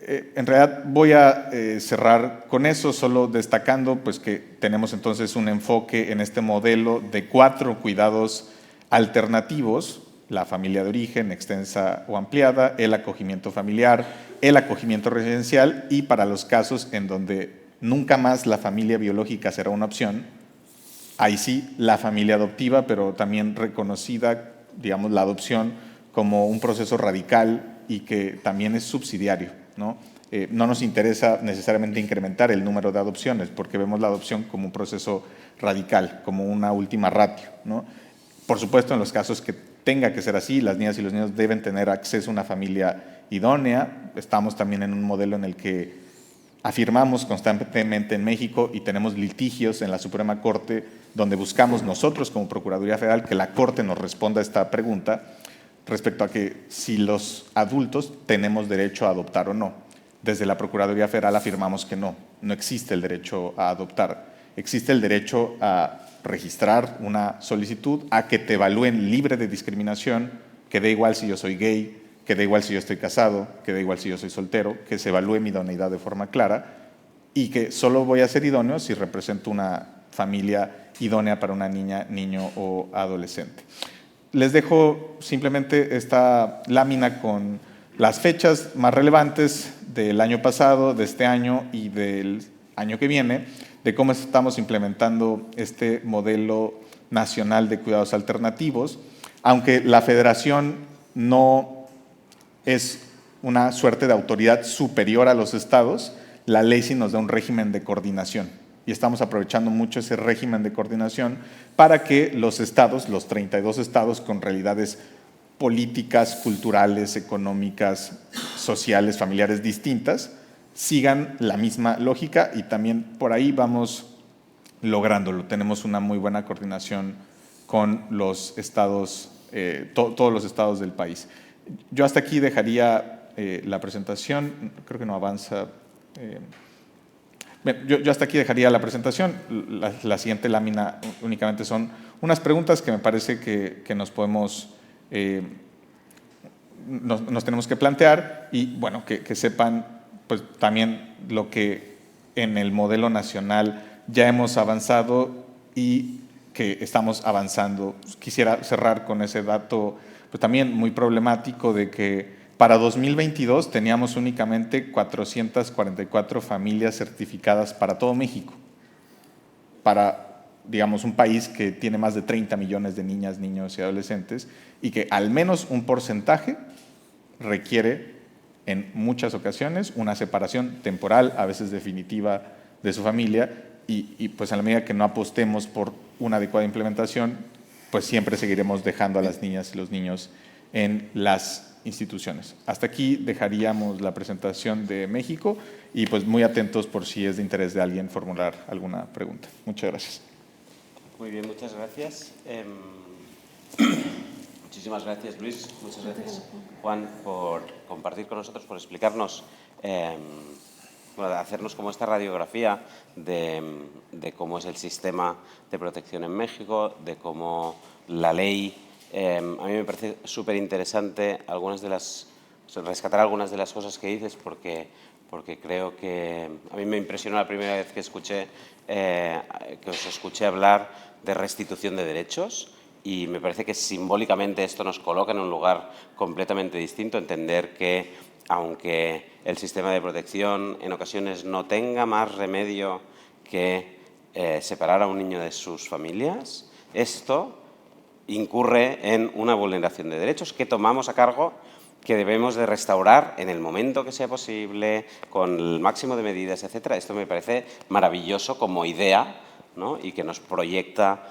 S5: En realidad voy a cerrar con eso, solo destacando pues, que tenemos entonces un enfoque en este modelo de 4 cuidados alternativos: la familia de origen, extensa o ampliada, el acogimiento familiar, el acogimiento residencial, y para los casos en donde nunca más la familia biológica será una opción, ahí sí la familia adoptiva, pero también reconocida, digamos, la adopción como un proceso radical y que también es subsidiario, ¿no? No nos interesa necesariamente incrementar el número de adopciones porque vemos la adopción como un proceso radical, como una última ratio, ¿no? Por supuesto, en los casos que tenga que ser así, las niñas y los niños deben tener acceso a una familia idónea. Estamos también en un modelo en el que afirmamos constantemente en México y tenemos litigios en la Suprema Corte donde buscamos nosotros como Procuraduría Federal que la Corte nos responda a esta pregunta respecto a que si los adultos tenemos derecho a adoptar o no. Desde la Procuraduría Federal afirmamos que no existe el derecho a adoptar. Existe el derecho a registrar una solicitud, a que te evalúen libre de discriminación, que da igual si yo soy gay, que da igual si yo estoy casado, que da igual si yo soy soltero, que se evalúe mi idoneidad de forma clara y que solo voy a ser idóneo si represento una familia idónea para una niña, niño o adolescente. Les dejo simplemente esta lámina con las fechas más relevantes del año pasado, de este año y del año que viene, de cómo estamos implementando este modelo nacional de cuidados alternativos. Aunque la Federación no es una suerte de autoridad superior a los estados, la ley sí nos da un régimen de coordinación y estamos aprovechando mucho ese régimen de coordinación para que los estados, los 32 estados con realidades políticas, culturales, económicas, sociales, familiares distintas, sigan la misma lógica y también por ahí vamos lográndolo. Tenemos una muy buena coordinación con los estados, todos los estados del país. Yo hasta aquí dejaría la presentación. Creo que no avanza. Bien, yo hasta aquí dejaría la presentación. La siguiente lámina únicamente son unas preguntas que me parece que nos podemos, nos tenemos que plantear y bueno, que sepan pues también lo que en el modelo nacional ya hemos avanzado y que estamos avanzando. Quisiera cerrar con ese dato pues también muy problemático de que para 2022 teníamos únicamente 444 familias certificadas para todo México, para, digamos, un país que tiene más de 30 millones de niñas, niños y adolescentes, y que al menos un porcentaje requiere en muchas ocasiones una separación temporal, a veces definitiva, de su familia, y pues en la medida que no apostemos por una adecuada implementación, pues siempre seguiremos dejando a las niñas y los niños en las instituciones. Hasta aquí dejaríamos la presentación de México y pues muy atentos por si es de interés de alguien formular alguna pregunta. Muchas gracias.
S2: Muy bien, muchas gracias. Muchísimas gracias, Luis. Muchas gracias, Juan, por compartir con nosotros, por explicarnos, bueno, hacernos como esta radiografía de cómo es el sistema de protección en México, de cómo la ley. A mí me parece súper interesante rescatar algunas de las cosas que dices porque creo que a mí me impresionó la primera vez que os escuché hablar de restitución de derechos y me parece que simbólicamente esto nos coloca en un lugar completamente distinto, entender que aunque el sistema de protección en ocasiones no tenga más remedio que separar a un niño de sus familias, esto incurre en una vulneración de derechos que tomamos a cargo, que debemos de restaurar en el momento que sea posible, con el máximo de medidas, etcétera. Esto me parece maravilloso como idea, ¿no? Y que nos proyecta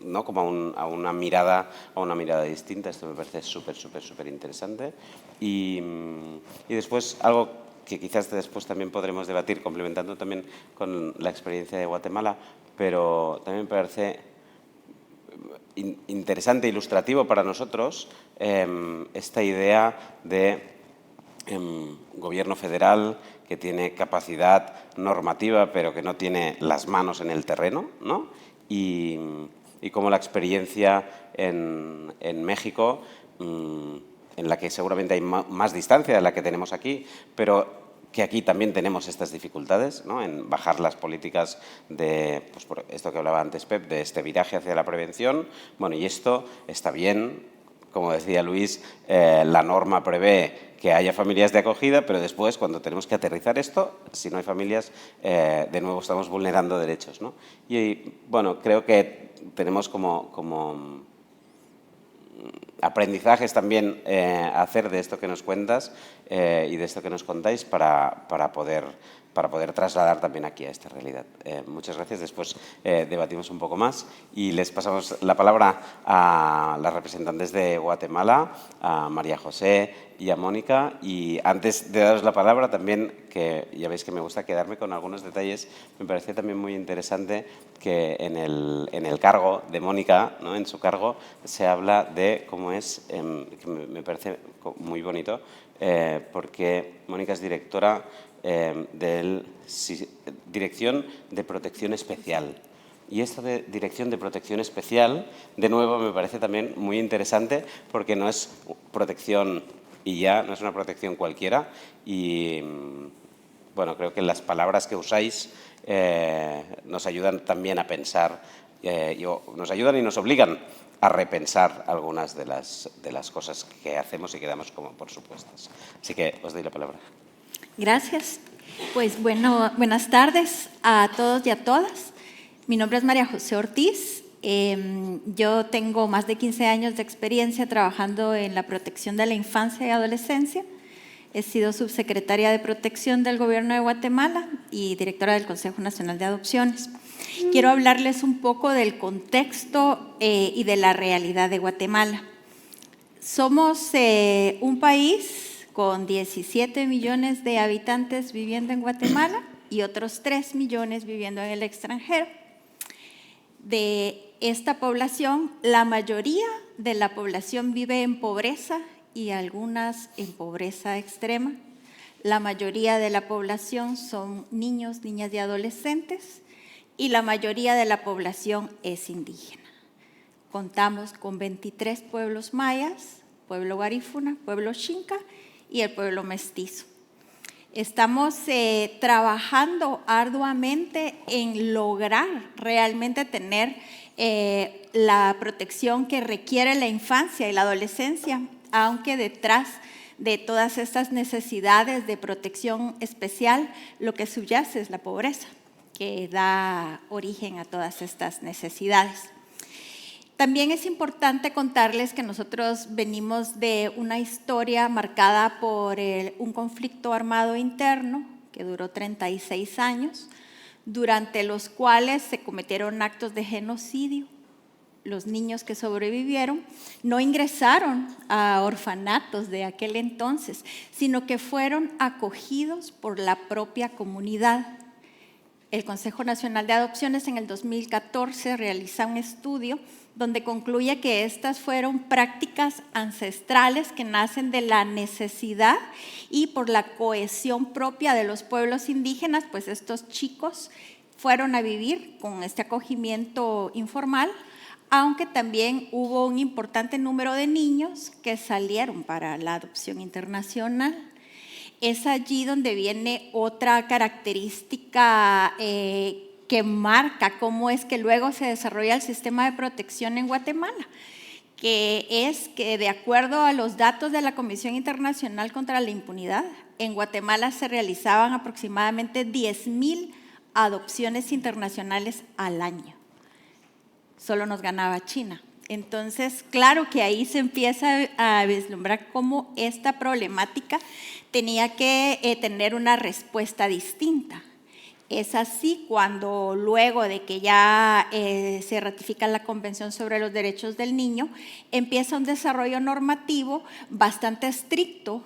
S2: ¿no? como a una mirada distinta. Esto me parece súper interesante. Y después algo que quizás después también podremos debatir, complementando también con la experiencia de Guatemala, pero también me parece interesante, ilustrativo para nosotros, esta idea de gobierno federal que tiene capacidad normativa pero que no tiene las manos en el terreno, ¿no? Y cómo la experiencia en México, en la que seguramente hay más distancia de la que tenemos aquí, pero que aquí también tenemos estas dificultades, ¿no? En bajar las políticas de, pues por esto que hablaba antes Pep, de este viraje hacia la prevención. Bueno, y esto está bien, como decía Luis, la norma prevé que haya familias de acogida, pero después, cuando tenemos que aterrizar esto, si no hay familias, de nuevo estamos vulnerando derechos, ¿no? Y bueno, creo que tenemos como aprendizajes también a hacer de esto que nos cuentas y de esto que nos contáis para poder trasladar también aquí a esta realidad. Muchas gracias. Después debatimos un poco más y les pasamos la palabra a las representantes de Guatemala, a María José y a Mónica. Y antes de daros la palabra también, que ya veis que me gusta quedarme con algunos detalles, me parece también muy interesante que en el cargo de Mónica, ¿no? En su cargo, se habla de cómo es, que me parece muy bonito, porque Mónica es directora de Dirección de Protección Especial. Y esto de Dirección de Protección Especial, de nuevo, me parece también muy interesante porque no es protección y ya, no es una protección cualquiera. Y bueno, creo que las palabras que usáis nos ayudan también a pensar, nos ayudan y nos obligan a repensar algunas de las cosas que hacemos y que damos como por supuestas. Así que os doy la palabra.
S6: Gracias. Pues bueno, buenas tardes a todos y a todas. Mi nombre es María José Ortiz. Yo tengo más de 15 años de experiencia trabajando en la protección de la infancia y adolescencia. He sido subsecretaria de Protección del Gobierno de Guatemala y directora del Consejo Nacional de Adopciones. Quiero hablarles un poco del contexto y de la realidad de Guatemala. Somos un país con 17 millones de habitantes viviendo en Guatemala y otros 3 millones viviendo en el extranjero. De esta población, la mayoría de la población vive en pobreza y algunas en pobreza extrema. La mayoría de la población son niños, niñas y adolescentes, y la mayoría de la población es indígena. Contamos con 23 pueblos mayas, pueblo garífuna, pueblo xinca y el pueblo mestizo. Estamos trabajando arduamente en lograr realmente tener la protección que requiere la infancia y la adolescencia, aunque detrás de todas estas necesidades de protección especial, lo que subyace es la pobreza, que da origen a todas estas necesidades. También es importante contarles que nosotros venimos de una historia marcada por un conflicto armado interno que duró 36 años, durante los cuales se cometieron actos de genocidio. Los niños que sobrevivieron no ingresaron a orfanatos de aquel entonces, sino que fueron acogidos por la propia comunidad. El Consejo Nacional de Adopciones en el 2014 realiza un estudio donde concluye que estas fueron prácticas ancestrales que nacen de la necesidad y por la cohesión propia de los pueblos indígenas, pues estos chicos fueron a vivir con este acogimiento informal, aunque también hubo un importante número de niños que salieron para la adopción internacional. Es allí donde viene otra característica que marca cómo es que luego se desarrolla el sistema de protección en Guatemala, que es que de acuerdo a los datos de la Comisión Internacional contra la Impunidad, en Guatemala se realizaban aproximadamente 10,000 adopciones internacionales al año. Solo nos ganaba China. Entonces, claro que ahí se empieza a vislumbrar cómo esta problemática tenía que tener una respuesta distinta. Es así cuando luego de que ya se ratifica la Convención sobre los Derechos del Niño, empieza un desarrollo normativo bastante estricto,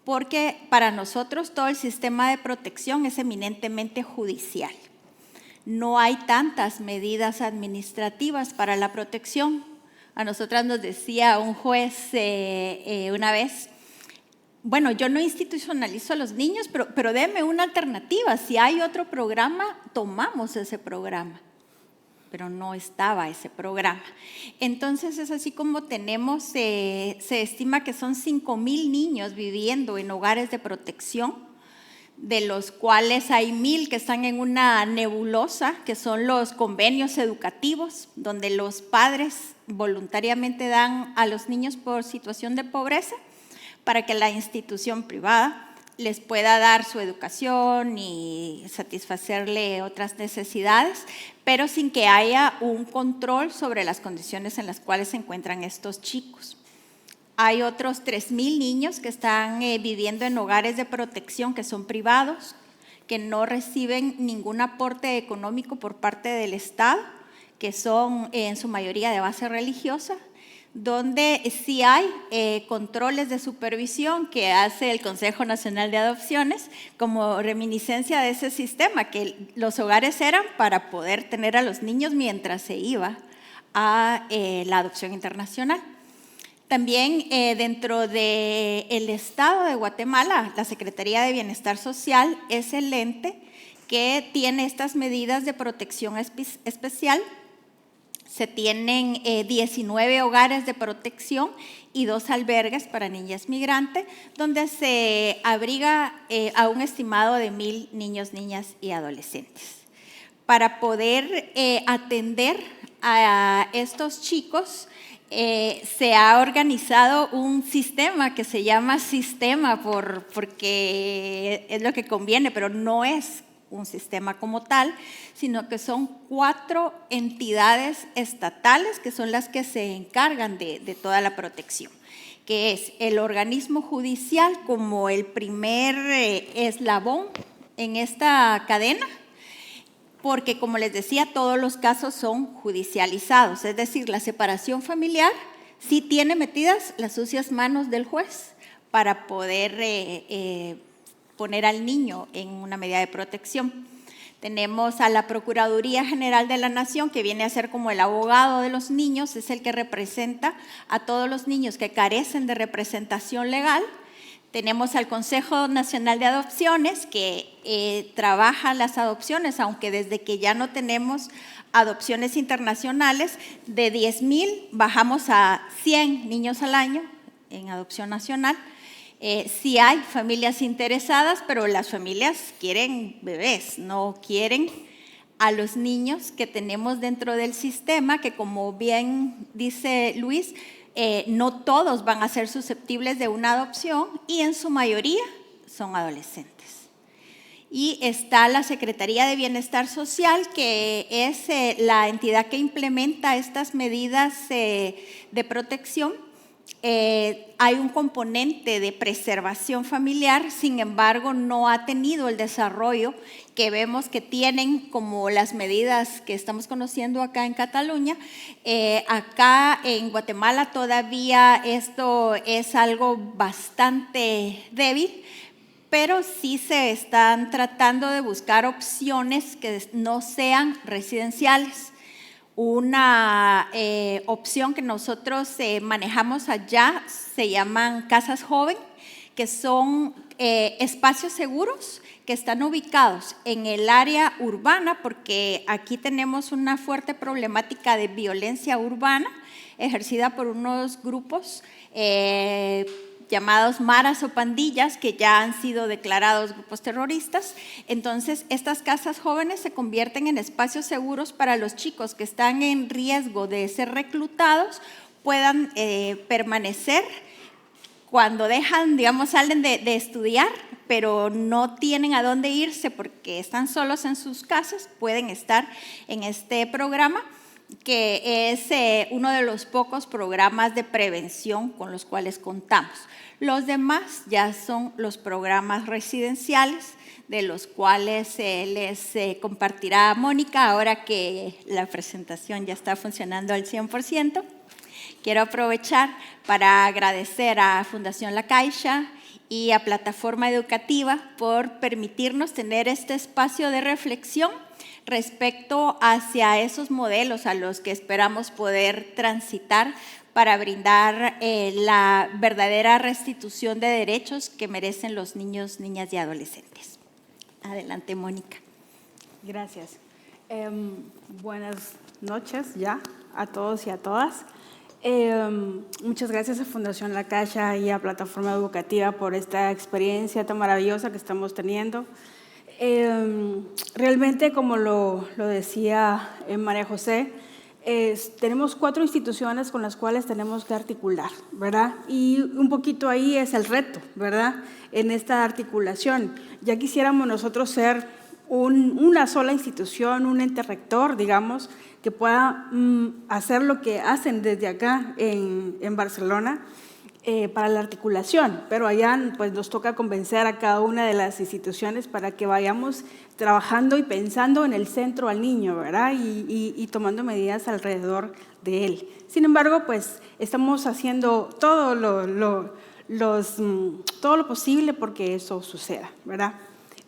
S6: porque para nosotros todo el sistema de protección es eminentemente judicial. No hay tantas medidas administrativas para la protección. A nosotras nos decía un juez una vez, bueno, yo no institucionalizo a los niños, pero deme una alternativa. Si hay otro programa, tomamos ese programa. Pero no estaba ese programa. Entonces es así como tenemos, se estima que son 5,000 niños viviendo en hogares de protección, de los cuales hay 1,000 que están en una nebulosa, que son los convenios educativos, donde los padres voluntariamente dan a los niños por situación de pobreza para que la institución privada les pueda dar su educación y satisfacerle otras necesidades, pero sin que haya un control sobre las condiciones en las cuales se encuentran estos chicos. Hay otros 3,000 niños que están viviendo en hogares de protección que son privados, que no reciben ningún aporte económico por parte del Estado, que son en su mayoría de base religiosa, donde sí hay controles de supervisión que hace el Consejo Nacional de Adopciones como reminiscencia de ese sistema, que los hogares eran para poder tener a los niños mientras se iba a la adopción internacional. También dentro del Estado de Guatemala, la Secretaría de Bienestar Social es el ente que tiene estas medidas de protección especial. Se tienen 19 hogares de protección y 2 albergues para niñas migrantes, donde se abriga a un estimado de 1,000 niños, niñas y adolescentes. Para poder atender a estos chicos, se ha organizado un sistema que se llama sistema porque es lo que conviene, pero no es un sistema como tal, sino que son 4 entidades estatales que son las que se encargan de toda la protección, que es el organismo judicial como el primer eslabón en esta cadena, porque como les decía, todos los casos son judicializados, es decir, la separación familiar sí tiene metidas las sucias manos del juez para poder poner al niño en una medida de protección. Tenemos a la Procuraduría General de la Nación, que viene a ser como el abogado de los niños, es el que representa a todos los niños que carecen de representación legal. Tenemos al Consejo Nacional de Adopciones, que trabaja las adopciones, aunque desde que ya no tenemos adopciones internacionales, de 10,000 bajamos a 100 niños al año en adopción nacional. Sí hay familias interesadas, pero las familias quieren bebés, no quieren a los niños que tenemos dentro del sistema, que como bien dice Luis, no todos van a ser susceptibles de una adopción y en su mayoría son adolescentes. Y está la Secretaría de Bienestar Social, que es la entidad que implementa estas medidas de protección. Hay un componente de preservación familiar, sin embargo, no ha tenido el desarrollo que vemos que tienen como las medidas que estamos conociendo acá en Cataluña. Acá en Guatemala todavía esto es algo bastante débil, pero sí se están tratando de buscar opciones que no sean residenciales. Una opción que nosotros manejamos allá se llaman casas joven, que son espacios seguros que están ubicados en el área urbana, porque aquí tenemos una fuerte problemática de violencia urbana ejercida por unos grupos llamados maras o pandillas, que ya han sido declarados grupos terroristas. Entonces, estas casas jóvenes se convierten en espacios seguros para los chicos que están en riesgo de ser reclutados, puedan permanecer cuando dejan, digamos, salen de estudiar, pero no tienen a dónde irse porque están solos en sus casas, pueden estar en este programa, que es uno de los pocos programas de prevención con los cuales contamos. Los demás ya son los programas residenciales, de los cuales les compartirá Mónica ahora que la presentación ya está funcionando al 100%. Quiero aprovechar para agradecer a Fundación La Caixa y a Plataforma Educativa por permitirnos tener este espacio de reflexión respecto hacia esos modelos a los que esperamos poder transitar para brindar la verdadera restitución de derechos que merecen los niños, niñas y adolescentes. Adelante, Mónica.
S7: Gracias. Buenas noches ya a todos y a todas. Muchas gracias a Fundación La Caixa y a Plataforma Educativa por esta experiencia tan maravillosa que estamos teniendo. Realmente, como lo decía María José, tenemos 4 instituciones con las cuales tenemos que articular, ¿verdad? Y un poquito ahí es el reto, ¿verdad? En esta articulación. Ya quisiéramos nosotros ser una sola institución, un ente rector, digamos, que pueda hacer lo que hacen desde acá en Barcelona para la articulación, pero allá pues nos toca convencer a cada una de las instituciones para que vayamos trabajando y pensando en el centro al niño, ¿verdad? Y tomando medidas alrededor de él. Sin embargo, pues estamos haciendo todo lo posible porque eso suceda, ¿verdad?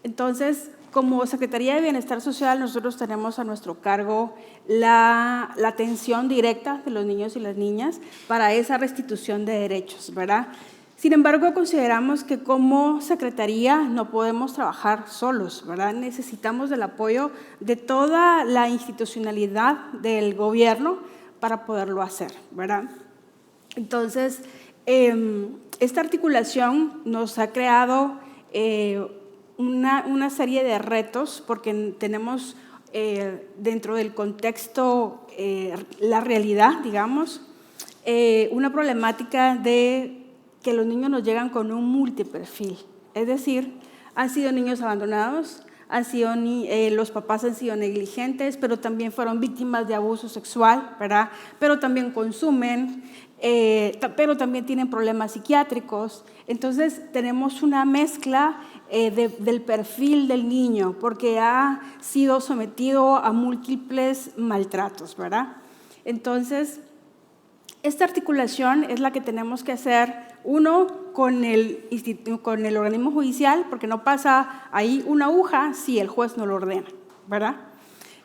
S7: Entonces, como Secretaría de Bienestar Social, nosotros tenemos a nuestro cargo la atención directa de los niños y las niñas para esa restitución de derechos, ¿verdad? Sin embargo, consideramos que como Secretaría no podemos trabajar solos, ¿verdad? Necesitamos del apoyo de toda la institucionalidad del gobierno para poderlo hacer, ¿verdad? Entonces, esta articulación nos ha creado una serie de retos porque tenemos dentro del contexto la realidad, digamos, una problemática de que los niños nos llegan con un multiperfil, es decir, han sido niños abandonados, los papás han sido negligentes, pero también fueron víctimas de abuso sexual, ¿verdad? Pero también consumen, pero también tienen problemas psiquiátricos. Entonces tenemos una mezcla del perfil del niño porque ha sido sometido a múltiples maltratos, ¿verdad? Entonces, esta articulación es la que tenemos que hacer, uno, con el organismo judicial, porque no pasa ahí una aguja si el juez no lo ordena, ¿verdad?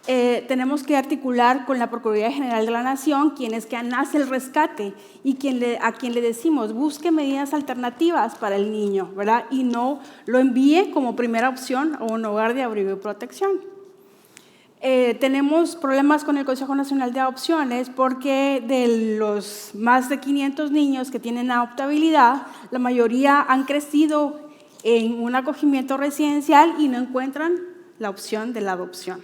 S7: Tenemos que articular con la Procuraduría General de la Nación, quien es que nace el rescate y a quien le decimos busque medidas alternativas para el niño, ¿verdad? Y no lo envíe como primera opción a un hogar de abrigo y protección. Tenemos problemas con el Consejo Nacional de Adopciones porque de los más de 500 niños que tienen adoptabilidad, la mayoría han crecido en un acogimiento residencial y no encuentran la opción de la adopción.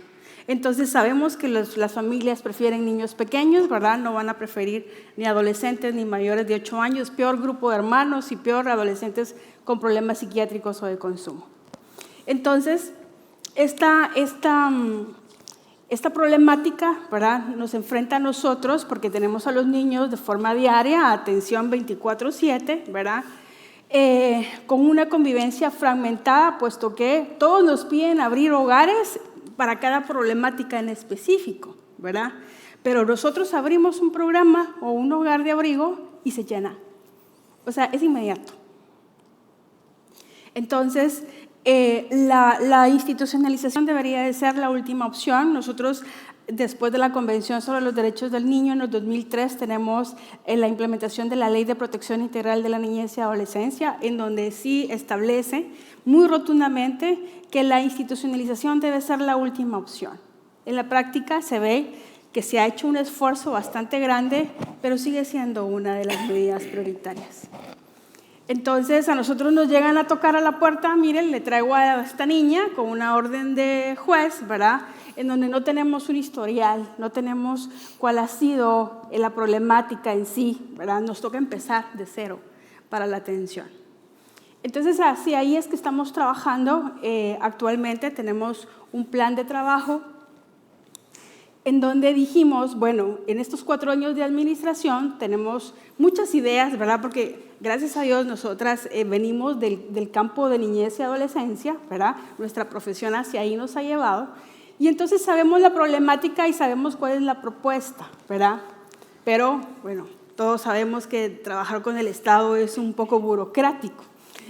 S7: Entonces sabemos que las familias prefieren niños pequeños, ¿verdad? No van a preferir ni adolescentes ni mayores de 8 años, peor grupo de hermanos y peor adolescentes con problemas psiquiátricos o de consumo. Entonces, esta problemática, ¿verdad?, nos enfrenta a nosotros porque tenemos a los niños de forma diaria, atención 24/7, ¿verdad?, con una convivencia fragmentada, puesto que todos nos piden abrir hogares para cada problemática en específico, ¿verdad? Pero nosotros abrimos un programa o un hogar de abrigo y se llena. O sea, es inmediato. Entonces, la institucionalización debería de ser la última opción. Nosotros, después de la Convención sobre los Derechos del Niño, en el 2003 tenemos la implementación de la Ley de Protección Integral de la Niñez y Adolescencia, en donde sí establece muy rotundamente que la institucionalización debe ser la última opción. En la práctica se ve que se ha hecho un esfuerzo bastante grande, pero sigue siendo una de las medidas prioritarias. Entonces, a nosotros nos llegan a tocar a la puerta, miren, le traigo a esta niña con una orden de juez, ¿verdad?, en donde no tenemos un historial, no tenemos cuál ha sido la problemática en sí, ¿verdad? Nos toca empezar de cero para la atención. Entonces, así ahí es que estamos trabajando. Actualmente tenemos un plan de trabajo en donde dijimos, bueno, en estos 4 años de administración tenemos muchas ideas, ¿verdad? Porque gracias a Dios nosotras venimos del campo de niñez y adolescencia, ¿verdad? Nuestra profesión hacia ahí nos ha llevado. Y entonces sabemos la problemática y sabemos cuál es la propuesta, ¿verdad? Pero, bueno, todos sabemos que trabajar con el Estado es un poco burocrático.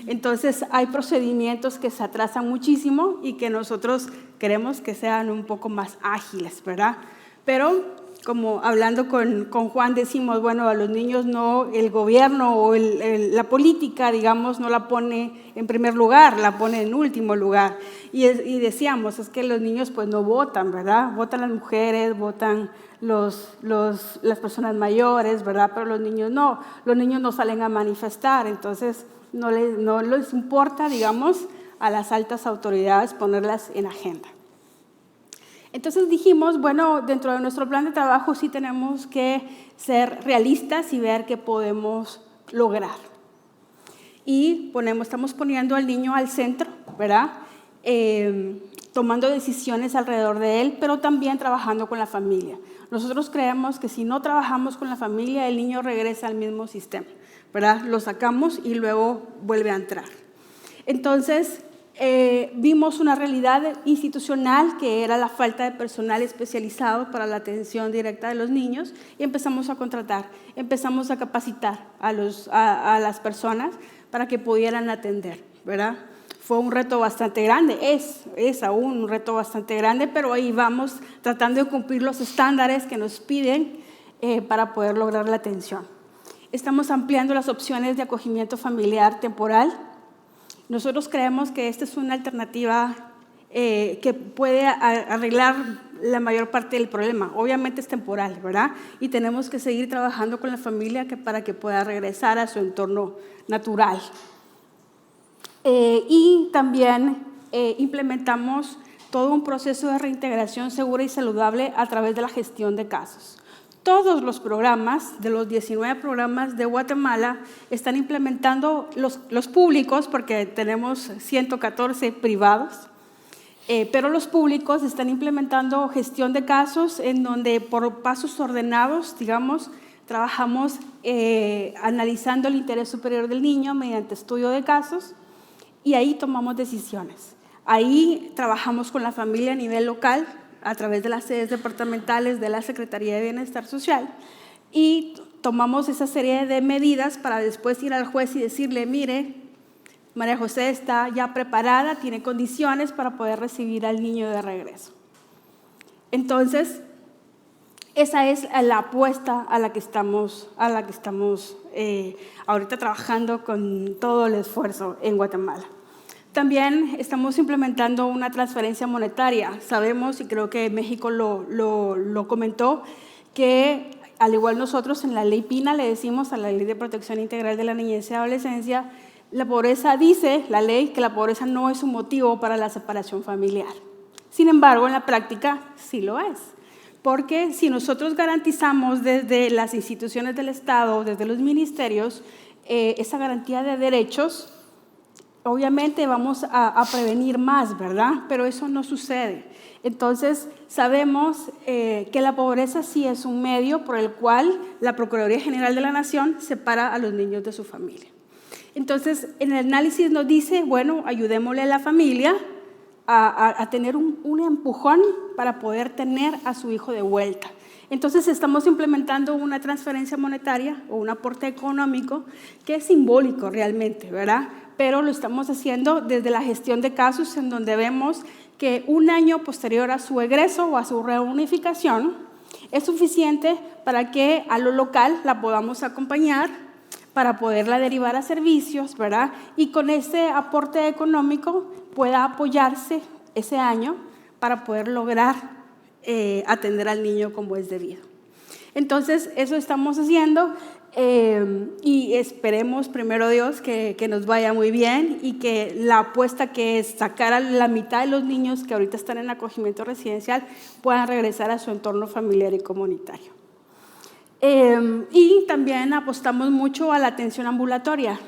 S7: Entonces, hay procedimientos que se atrasan muchísimo y que nosotros queremos que sean un poco más ágiles, ¿verdad? Pero, como hablando con Juan, decimos, bueno, a los niños no, el gobierno o la política, digamos, no la pone en primer lugar, la pone en último lugar. Y decíamos, es que los niños pues no votan, ¿verdad? Votan las mujeres, votan las personas mayores, ¿verdad? Pero los niños no salen a manifestar, entonces no les importa, digamos, a las altas autoridades ponerlas en agenda. Entonces dijimos, bueno, dentro de nuestro plan de trabajo sí tenemos que ser realistas y ver qué podemos lograr. Y estamos poniendo al niño al centro, ¿verdad? Tomando decisiones alrededor de él, pero también trabajando con la familia. Nosotros creemos que si no trabajamos con la familia, el niño regresa al mismo sistema, ¿verdad? Lo sacamos y luego vuelve a entrar. Entonces, vimos una realidad institucional que era la falta de personal especializado para la atención directa de los niños y empezamos a contratar, empezamos a capacitar a las personas para que pudieran atender, ¿verdad? Fue un reto bastante grande, es aún un reto bastante grande, pero ahí vamos tratando de cumplir los estándares que nos piden para poder lograr la atención. Estamos ampliando las opciones de acogimiento familiar temporal. Nosotros creemos que esta es una alternativa que puede arreglar la mayor parte del problema. Obviamente es temporal, ¿verdad? Y tenemos que seguir trabajando con la familia para que pueda regresar a su entorno natural. Y también implementamos todo un proceso de reintegración segura y saludable a través de la gestión de casos. Todos los programas, de los 19 programas de Guatemala, están implementando los públicos, porque tenemos 114 privados, pero los públicos están implementando gestión de casos en donde por pasos ordenados, digamos, trabajamos analizando el interés superior del niño mediante estudio de casos y ahí tomamos decisiones. Ahí trabajamos con la familia a nivel local, a través de las sedes departamentales de la Secretaría de Bienestar Social y tomamos esa serie de medidas para después ir al juez y decirle, mire, María José está ya preparada, tiene condiciones para poder recibir al niño de regreso, Entonces, esa es la apuesta a la que estamos ahorita trabajando con todo el esfuerzo en Guatemala. También estamos implementando una transferencia monetaria. Sabemos, y creo que México lo comentó, que al igual nosotros en la ley PINA le decimos a la Ley de Protección Integral de la Niñez y Adolescencia, la pobreza dice, la ley, que la pobreza no es un motivo para la separación familiar. Sin embargo, en la práctica sí lo es. Porque si nosotros garantizamos desde las instituciones del Estado, desde los ministerios, esa garantía de derechos, obviamente vamos a prevenir más, ¿verdad? Pero eso no sucede. Entonces, sabemos que la pobreza sí es un medio por el cual la Procuraduría General de la Nación separa a los niños de su familia. Entonces, en el análisis nos dice, bueno, ayudémosle a la familia a tener un empujón para poder tener a su hijo de vuelta. Entonces estamos implementando una transferencia monetaria o un aporte económico que es simbólico realmente, ¿verdad? Pero lo estamos haciendo desde la gestión de casos en donde vemos que un año posterior a su egreso o a su reunificación es suficiente para que a lo local la podamos acompañar, para poderla derivar a servicios, ¿verdad? Y con ese aporte económico pueda apoyarse ese año para poder lograr atender al niño como es debido. Entonces, eso estamos haciendo y esperemos, primero Dios, que nos vaya muy bien y que la apuesta que es sacar a la mitad de los niños que ahorita están en acogimiento residencial puedan regresar a su entorno familiar y comunitario. Y también apostamos mucho a la atención ambulatoria.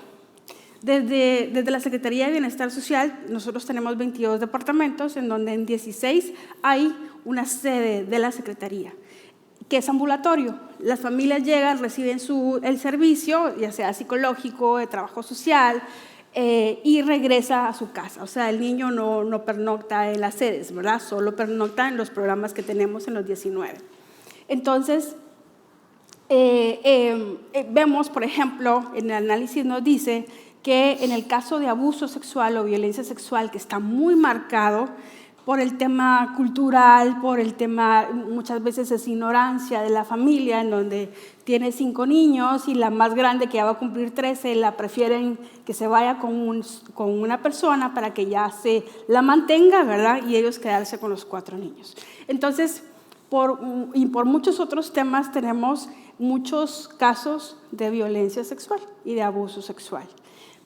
S7: Desde la Secretaría de Bienestar Social, nosotros tenemos 22 departamentos, en donde en 16 hay una sede de la Secretaría, que es ambulatorio. Las familias llegan, reciben el servicio, ya sea psicológico, de trabajo social, y regresa a su casa. O sea, el niño no pernocta en las sedes, ¿verdad? Solo pernocta en los programas que tenemos en los 19. Entonces, vemos, por ejemplo, en el análisis nos dice que en el caso de abuso sexual o violencia sexual, que está muy marcado por el tema cultural, por el tema, muchas veces es ignorancia de la familia, en donde tiene 5 niños y la más grande, que ya va a cumplir 13, la prefieren que se vaya con una persona para que ya se la mantenga, ¿verdad? Y ellos quedarse con los 4 niños. Entonces, por muchos otros temas tenemos muchos casos de violencia sexual y de abuso sexual.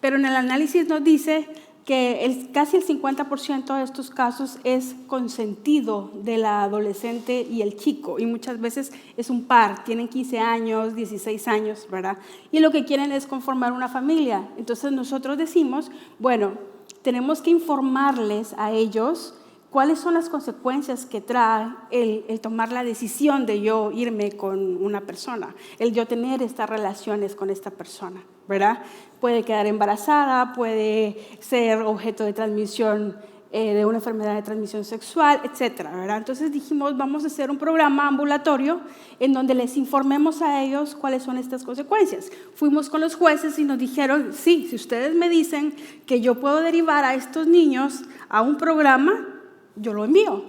S7: Pero en el análisis nos dice que casi el 50% de estos casos es consentido de la adolescente y el chico, y muchas veces es un par, tienen 15 años, 16 años, ¿verdad? Y lo que quieren es conformar una familia. Entonces nosotros decimos, bueno, tenemos que informarles a ellos cuáles son las consecuencias que trae el tomar la decisión de yo irme con una persona, el yo tener estas relaciones con esta persona, ¿verdad? Puede quedar embarazada, puede ser objeto de transmisión de una enfermedad de transmisión sexual, etcétera, ¿verdad? Entonces dijimos, vamos a hacer un programa ambulatorio en donde les informemos a ellos cuáles son estas consecuencias. Fuimos con los jueces y nos dijeron, sí, si ustedes me dicen que yo puedo derivar a estos niños a un programa, yo lo envío,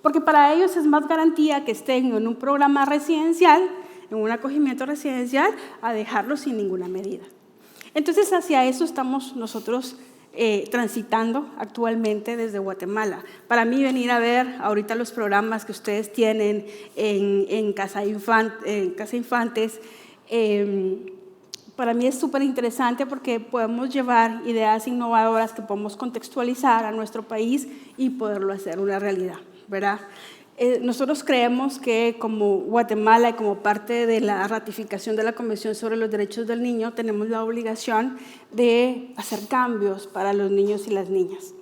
S7: porque para ellos es más garantía que estén en un programa residencial, en un acogimiento residencial, a dejarlos sin ninguna medida. Entonces, hacia eso estamos nosotros transitando actualmente desde Guatemala. Para mí, venir a ver ahorita los programas que ustedes tienen en Casa Infantes, para mí es súper interesante porque podemos llevar ideas innovadoras que podemos contextualizar a nuestro país y poderlo hacer una realidad, ¿verdad? Nosotros creemos que como Guatemala y como parte de la ratificación de la Convención sobre los Derechos del Niño, tenemos la obligación de hacer cambios para los niños y las niñas.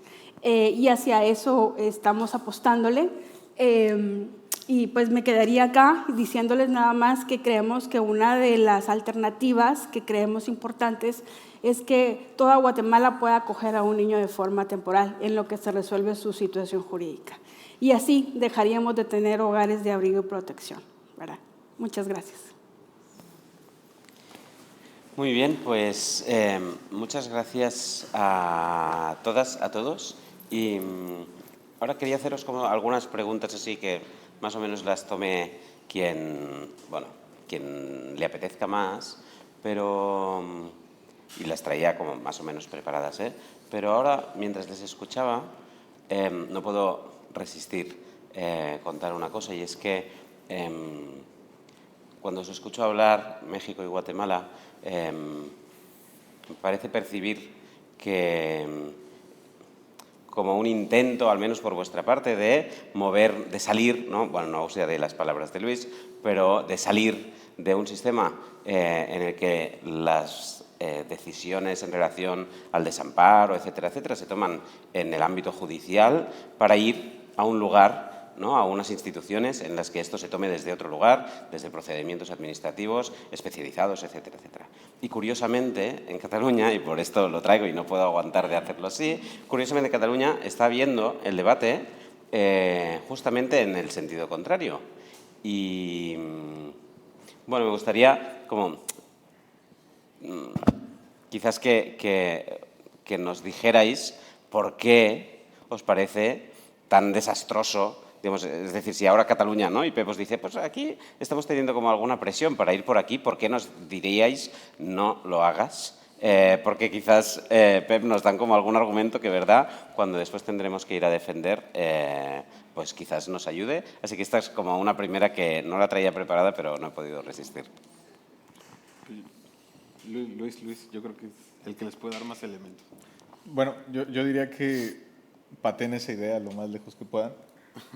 S7: Y hacia eso estamos apostándole. Y pues me quedaría acá diciéndoles nada más que creemos que una de las alternativas que creemos importantes es que toda Guatemala pueda acoger a un niño de forma temporal en lo que se resuelve su situación jurídica. Y así dejaríamos de tener hogares de abrigo y protección, ¿verdad? Muchas gracias.
S2: Muy bien, pues muchas gracias a todas, a todos. Y ahora quería haceros como algunas preguntas así que más o menos las tome quien le apetezca más, pero y las traía como más o menos preparadas, ¿eh? Pero ahora, mientras les escuchaba, no puedo resistir contar una cosa, y es que cuando os escucho hablar México y Guatemala, me parece percibir que como un intento, al menos por vuestra parte, de mover, de salir, ¿no? Bueno, no usaré las palabras de Luis, pero de salir de un sistema en el que las decisiones en relación al desamparo, etcétera, etcétera, se toman en el ámbito judicial para ir a un lugar, ¿no? A unas instituciones en las que esto se tome desde otro lugar, desde procedimientos administrativos especializados, etcétera, etcétera. Y curiosamente, en Cataluña, y por esto lo traigo y no puedo aguantar de hacerlo así, curiosamente en Cataluña está habiendo el debate justamente en el sentido contrario. Y bueno, me gustaría como quizás que nos dijerais por qué os parece tan desastroso. Digamos, es decir, si ahora Cataluña, ¿no? Y Pep os dice, pues aquí estamos teniendo como alguna presión para ir por aquí, ¿por qué nos diríais no lo hagas? Porque quizás Pep nos dan como algún argumento que, ¿verdad?, cuando después tendremos que ir a defender, pues quizás nos ayude. Así que esta es como una primera que no la traía preparada, pero no he podido resistir.
S4: Luis, yo creo que es el que les puede dar más elementos.
S5: Bueno, yo diría que pateen esa idea lo más lejos que puedan,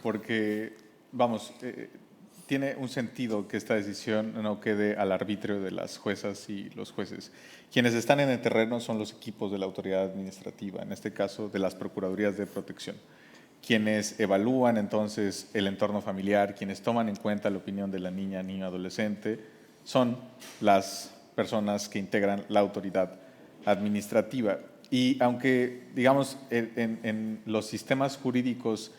S5: porque, vamos, tiene un sentido que esta decisión no quede al arbitrio de las juezas y los jueces. Quienes están en el terreno son los equipos de la autoridad administrativa, en este caso de las procuradurías de protección, quienes evalúan entonces el entorno familiar, quienes toman en cuenta la opinión de la niña, niño, adolescente, son las personas que integran la autoridad administrativa. Y aunque, digamos, en los sistemas jurídicos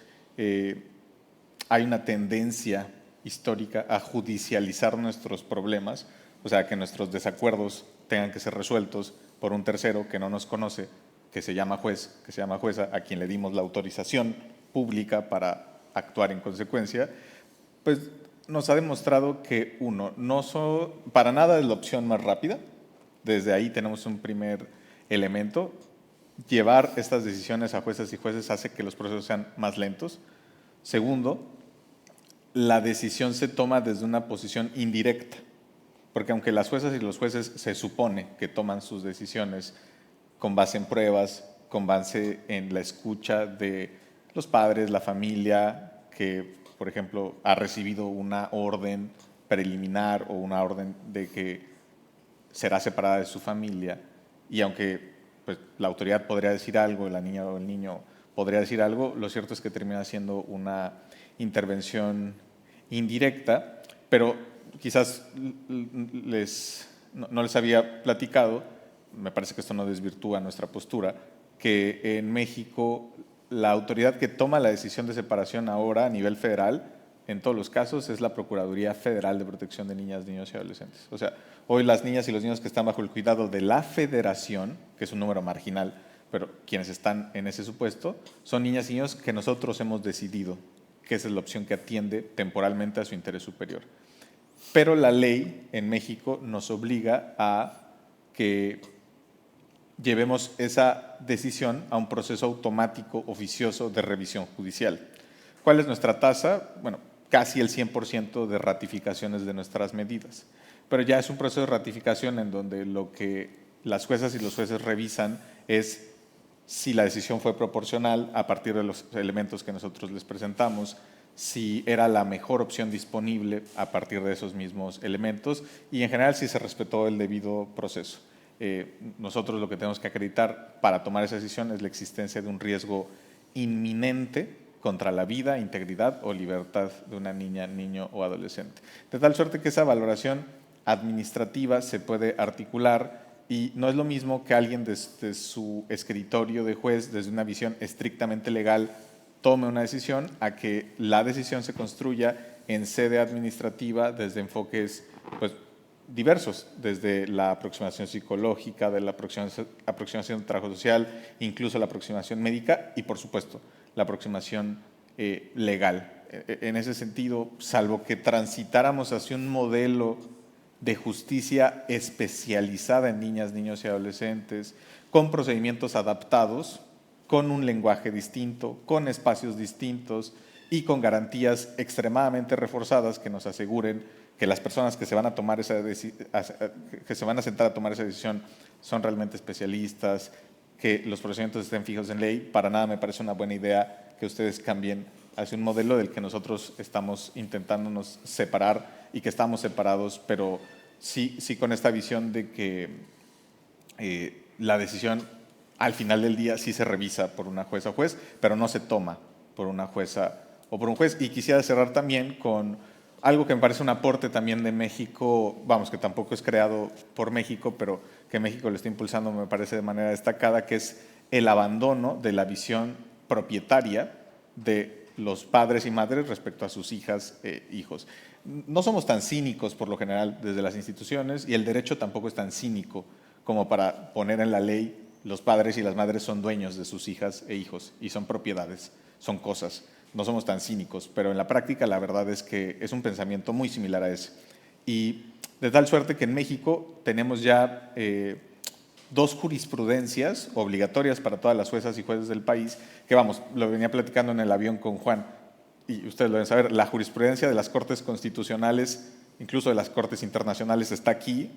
S5: hay una tendencia histórica a judicializar nuestros problemas, o sea, que nuestros desacuerdos tengan que ser resueltos por un tercero que no nos conoce, que se llama juez, que se llama jueza, a quien le dimos la autorización pública para actuar en consecuencia, pues nos ha demostrado que, para nada es la opción más rápida. Desde ahí tenemos un primer elemento. Llevar estas decisiones a jueces y jueces hace que los procesos sean más lentos. Segundo, la decisión se toma desde una posición indirecta, porque aunque las juezas y los jueces se supone que toman sus decisiones con base en pruebas, con base en la escucha de los padres, la familia, que por ejemplo ha recibido una orden preliminar o una orden de que será separada de su familia, y aunque pues, la autoridad podría decir algo, la niña o el niño podría decir algo, lo cierto es que termina siendo una intervención indirecta, pero quizás no les había platicado, me parece que esto no desvirtúa nuestra postura, que en México la autoridad que toma la decisión de separación ahora a nivel federal, en todos los casos, es la Procuraduría Federal de Protección de Niñas, Niños y Adolescentes. O sea, hoy las niñas y los niños que están bajo el cuidado de la federación, que es un número marginal, pero quienes están en ese supuesto, son niñas y niños que nosotros hemos decidido que esa es la opción que atiende temporalmente a su interés superior. Pero la ley en México nos obliga a que llevemos esa decisión a un proceso automático, oficioso de revisión judicial. ¿Cuál es nuestra tasa? Bueno, casi el 100% de ratificaciones de nuestras medidas. Pero ya es un proceso de ratificación en donde lo que las juezas y los jueces revisan es si la decisión fue proporcional a partir de los elementos que nosotros les presentamos, si era la mejor opción disponible a partir de esos mismos elementos y en general si se respetó el debido proceso. Nosotros lo que tenemos que acreditar para tomar esa decisión es la existencia de un riesgo inminente contra la vida, integridad o libertad de una niña, niño o adolescente. De tal suerte que esa valoración administrativa se puede articular y no es lo mismo que alguien desde su escritorio de juez, desde una visión estrictamente legal, tome una decisión, a que la decisión se construya en sede administrativa desde enfoques pues, diversos, desde la aproximación psicológica, de la aproximación de trabajo social, incluso la aproximación médica y, por supuesto, la aproximación legal. en ese sentido, salvo que transitáramos hacia un modelo de justicia especializada en niñas, niños y adolescentes, con procedimientos adaptados, con un lenguaje distinto, con espacios distintos y con garantías extremadamente reforzadas que nos aseguren que las personas que se van a tomar que se van a sentar a tomar esa decisión son realmente especialistas, que los procedimientos estén fijos en ley. Para nada me parece una buena idea que ustedes cambien hacia un modelo del que nosotros estamos intentándonos separar y que estamos separados, pero sí con esta visión de que la decisión al final del día sí se revisa por una jueza o juez, pero no se toma por una jueza o por un juez. Y quisiera cerrar también con algo que me parece un aporte también de México, vamos, que tampoco es creado por México, pero que México lo está impulsando, me parece de manera destacada, que es el abandono de la visión propietaria de los padres y madres respecto a sus hijas e hijos. No somos tan cínicos por lo general desde las instituciones, y el derecho tampoco es tan cínico como para poner en la ley los padres y las madres son dueños de sus hijas e hijos y son propiedades, son cosas. No somos tan cínicos, pero en la práctica la verdad es que es un pensamiento muy similar a ese. Y de tal suerte que en México tenemos ya 2 jurisprudencias obligatorias para todas las juezas y jueces del país, que vamos, lo venía platicando en el avión con Juan, y ustedes lo deben saber, la jurisprudencia de las Cortes Constitucionales, incluso de las Cortes Internacionales, está aquí,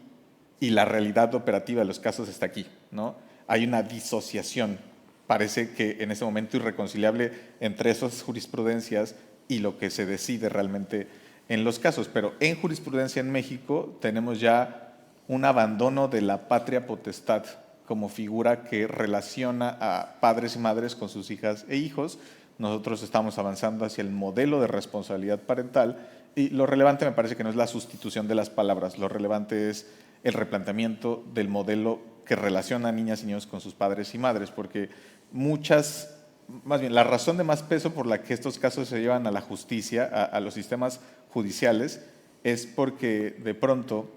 S5: y la realidad operativa de los casos está aquí, ¿no? Hay una disociación, parece que en ese momento irreconciliable, entre esas jurisprudencias y lo que se decide realmente en los casos. Pero en jurisprudencia en México tenemos ya un abandono de la patria potestad como figura que relaciona a padres y madres con sus hijas e hijos. Nosotros estamos avanzando hacia el modelo de responsabilidad parental, y lo relevante me parece que no es la sustitución de las palabras, lo relevante es el replanteamiento del modelo que relaciona a niñas y niños con sus padres y madres, porque más bien la razón de más peso por la que estos casos se llevan a la justicia, a los sistemas judiciales, es porque de pronto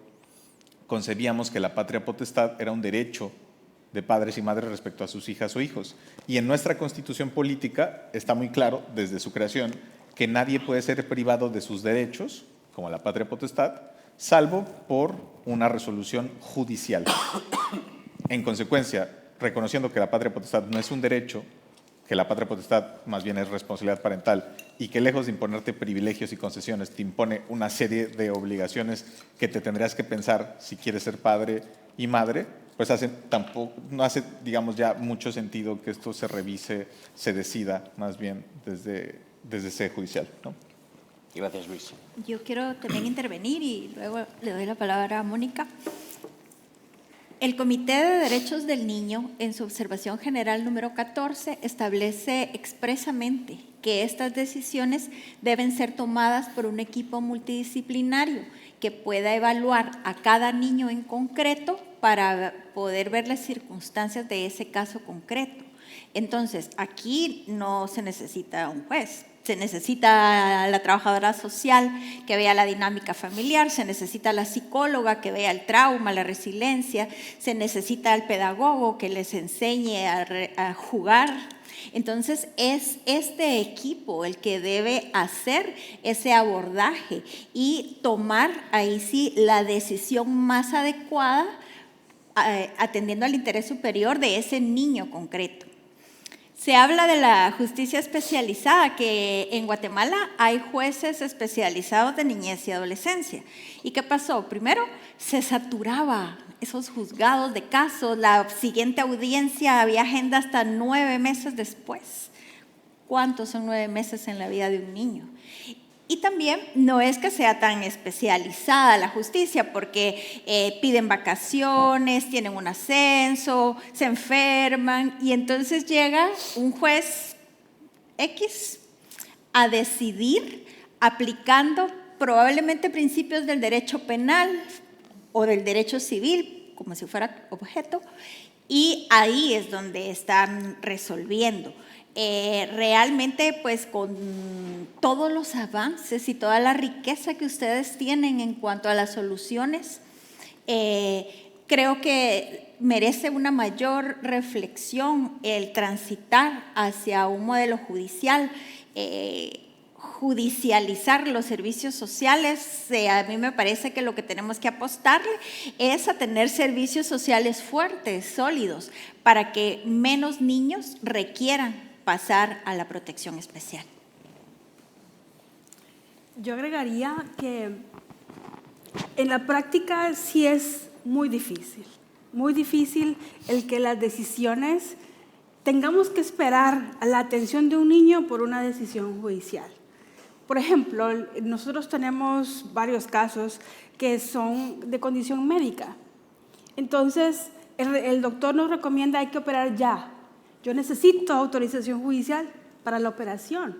S5: concebíamos que la patria potestad era un derecho de padres y madres respecto a sus hijas o hijos. Y en nuestra Constitución política está muy claro, desde su creación, que nadie puede ser privado de sus derechos, como la patria potestad, salvo por una resolución judicial. En consecuencia, reconociendo que la patria potestad no es un derecho, que la patria potestad más bien es responsabilidad parental, y que lejos de imponerte privilegios y concesiones, te impone una serie de obligaciones que te tendrías que pensar si quieres ser padre y madre, pues no hace, digamos, ya mucho sentido que esto se revise, se decida más bien desde sede judicial, ¿no?
S2: Gracias, Luis.
S6: Yo quiero también intervenir y luego le doy la palabra a Mónica. El Comité de Derechos del Niño, en su observación general número 14, establece expresamente que estas decisiones deben ser tomadas por un equipo multidisciplinario que pueda evaluar a cada niño en concreto para poder ver las circunstancias de ese caso concreto. Entonces, aquí no se necesita un juez. Se necesita la trabajadora social que vea la dinámica familiar, se necesita la psicóloga que vea el trauma, la resiliencia, se necesita el pedagogo que les enseñe a jugar. Entonces, es este equipo el que debe hacer ese abordaje y tomar ahí sí la decisión más adecuada, atendiendo al interés superior de ese niño concreto. Se habla de la justicia especializada, que en Guatemala hay jueces especializados de niñez y adolescencia. ¿Y qué pasó? Primero, se saturaba esos juzgados de casos, la siguiente audiencia había agenda hasta 9 meses después. ¿Cuántos son 9 meses en la vida de un niño? Y también no es que sea tan especializada la justicia, porque piden vacaciones, tienen un ascenso, se enferman, y entonces llega un juez X a decidir aplicando probablemente principios del derecho penal o del derecho civil, como si fuera objeto, y ahí es donde están resolviendo. Realmente, pues con todos los avances y toda la riqueza que ustedes tienen en cuanto a las soluciones, creo que merece una mayor reflexión el transitar hacia un modelo judicial judicializar los servicios sociales. A mí me parece que lo que tenemos que apostarle es a tener servicios sociales fuertes, sólidos, para que menos niños requieran pasar a la protección especial.
S7: Yo agregaría que en la práctica sí es muy difícil el que las decisiones tengamos que esperar a la atención de un niño por una decisión judicial. Por ejemplo, nosotros tenemos varios casos que son de condición médica. Entonces, el doctor nos recomienda hay que operar ya. Yo necesito autorización judicial para la operación.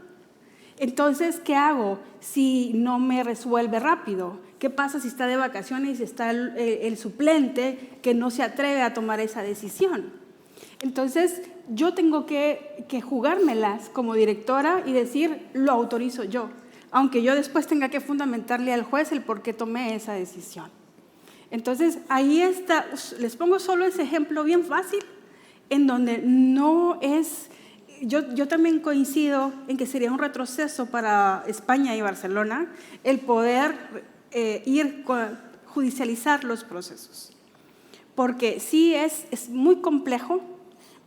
S7: Entonces, ¿qué hago si no me resuelve rápido? ¿Qué pasa si está de vacaciones y está el suplente que no se atreve a tomar esa decisión? Entonces, yo tengo que jugármelas como directora y decir, lo autorizo yo, aunque yo después tenga que fundamentarle al juez el por qué tomé esa decisión. Entonces, ahí está, les pongo solo ese ejemplo bien fácil, en donde no es... Yo también coincido en que sería un retroceso para España y Barcelona el poder judicializar los procesos. Porque sí es muy complejo,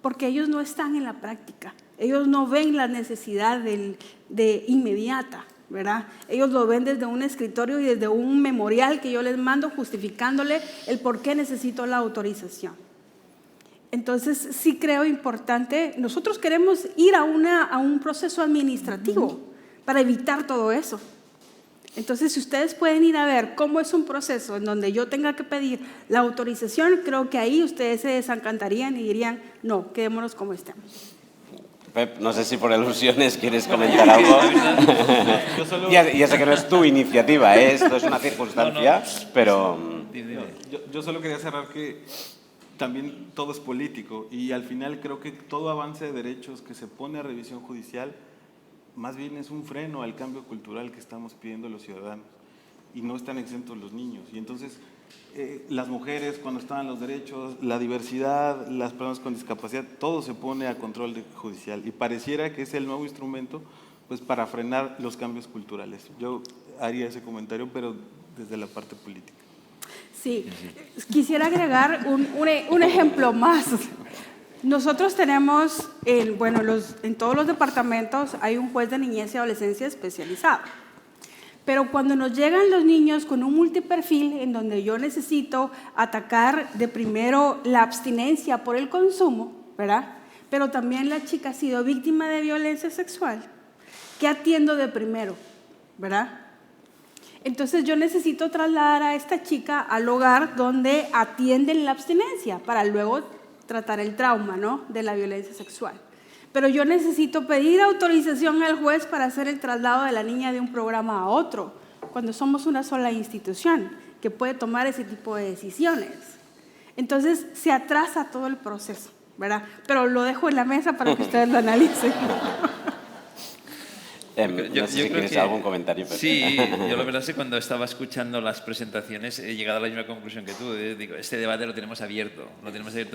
S7: porque ellos no están en la práctica. Ellos no ven la necesidad de inmediata, ¿verdad? Ellos lo ven desde un escritorio y desde un memorial que yo les mando justificándole el por qué necesito la autorización. Entonces, sí creo importante, nosotros queremos ir a un proceso administrativo para evitar todo eso. Entonces, si ustedes pueden ir a ver cómo es un proceso en donde yo tenga que pedir la autorización, creo que ahí ustedes se desencantarían y dirían, no, quedémonos como estamos.
S2: Pep, no sé si por alusiones quieres comentar algo. Ya sé que no es tu iniciativa, esto es una circunstancia, pero...
S4: Yo solo quería cerrar que también todo es político y al final creo que todo avance de derechos que se pone a revisión judicial más bien es un freno al cambio cultural que estamos pidiendo los ciudadanos y no están exentos los niños. Y entonces las mujeres cuando estaban los derechos, la diversidad, las personas con discapacidad, todo se pone a control judicial y pareciera que es el nuevo instrumento pues, para frenar los cambios culturales. Yo haría ese comentario, pero desde la parte política.
S7: Sí, quisiera agregar un ejemplo más. Nosotros tenemos, en todos los departamentos hay un juez de niñez y adolescencia especializado. Pero cuando nos llegan los niños con un multiperfil en donde yo necesito atacar de primero la abstinencia por el consumo, ¿verdad? Pero también la chica ha sido víctima de violencia sexual, ¿qué atiendo de primero? ¿Verdad? Entonces yo necesito trasladar a esta chica al hogar donde atienden la abstinencia para luego tratar el trauma, ¿no?, de la violencia sexual. Pero yo necesito pedir autorización al juez para hacer el traslado de la niña de un programa a otro, cuando somos una sola institución que puede tomar ese tipo de decisiones. Entonces se atrasa todo el proceso, ¿verdad? Pero lo dejo en la mesa para que ustedes lo analicen.
S2: No sé si quieres algún comentario. Pero...
S3: Sí, yo la verdad es que cuando estaba escuchando las presentaciones he llegado a la misma conclusión que tú. Digo, este debate lo tenemos abierto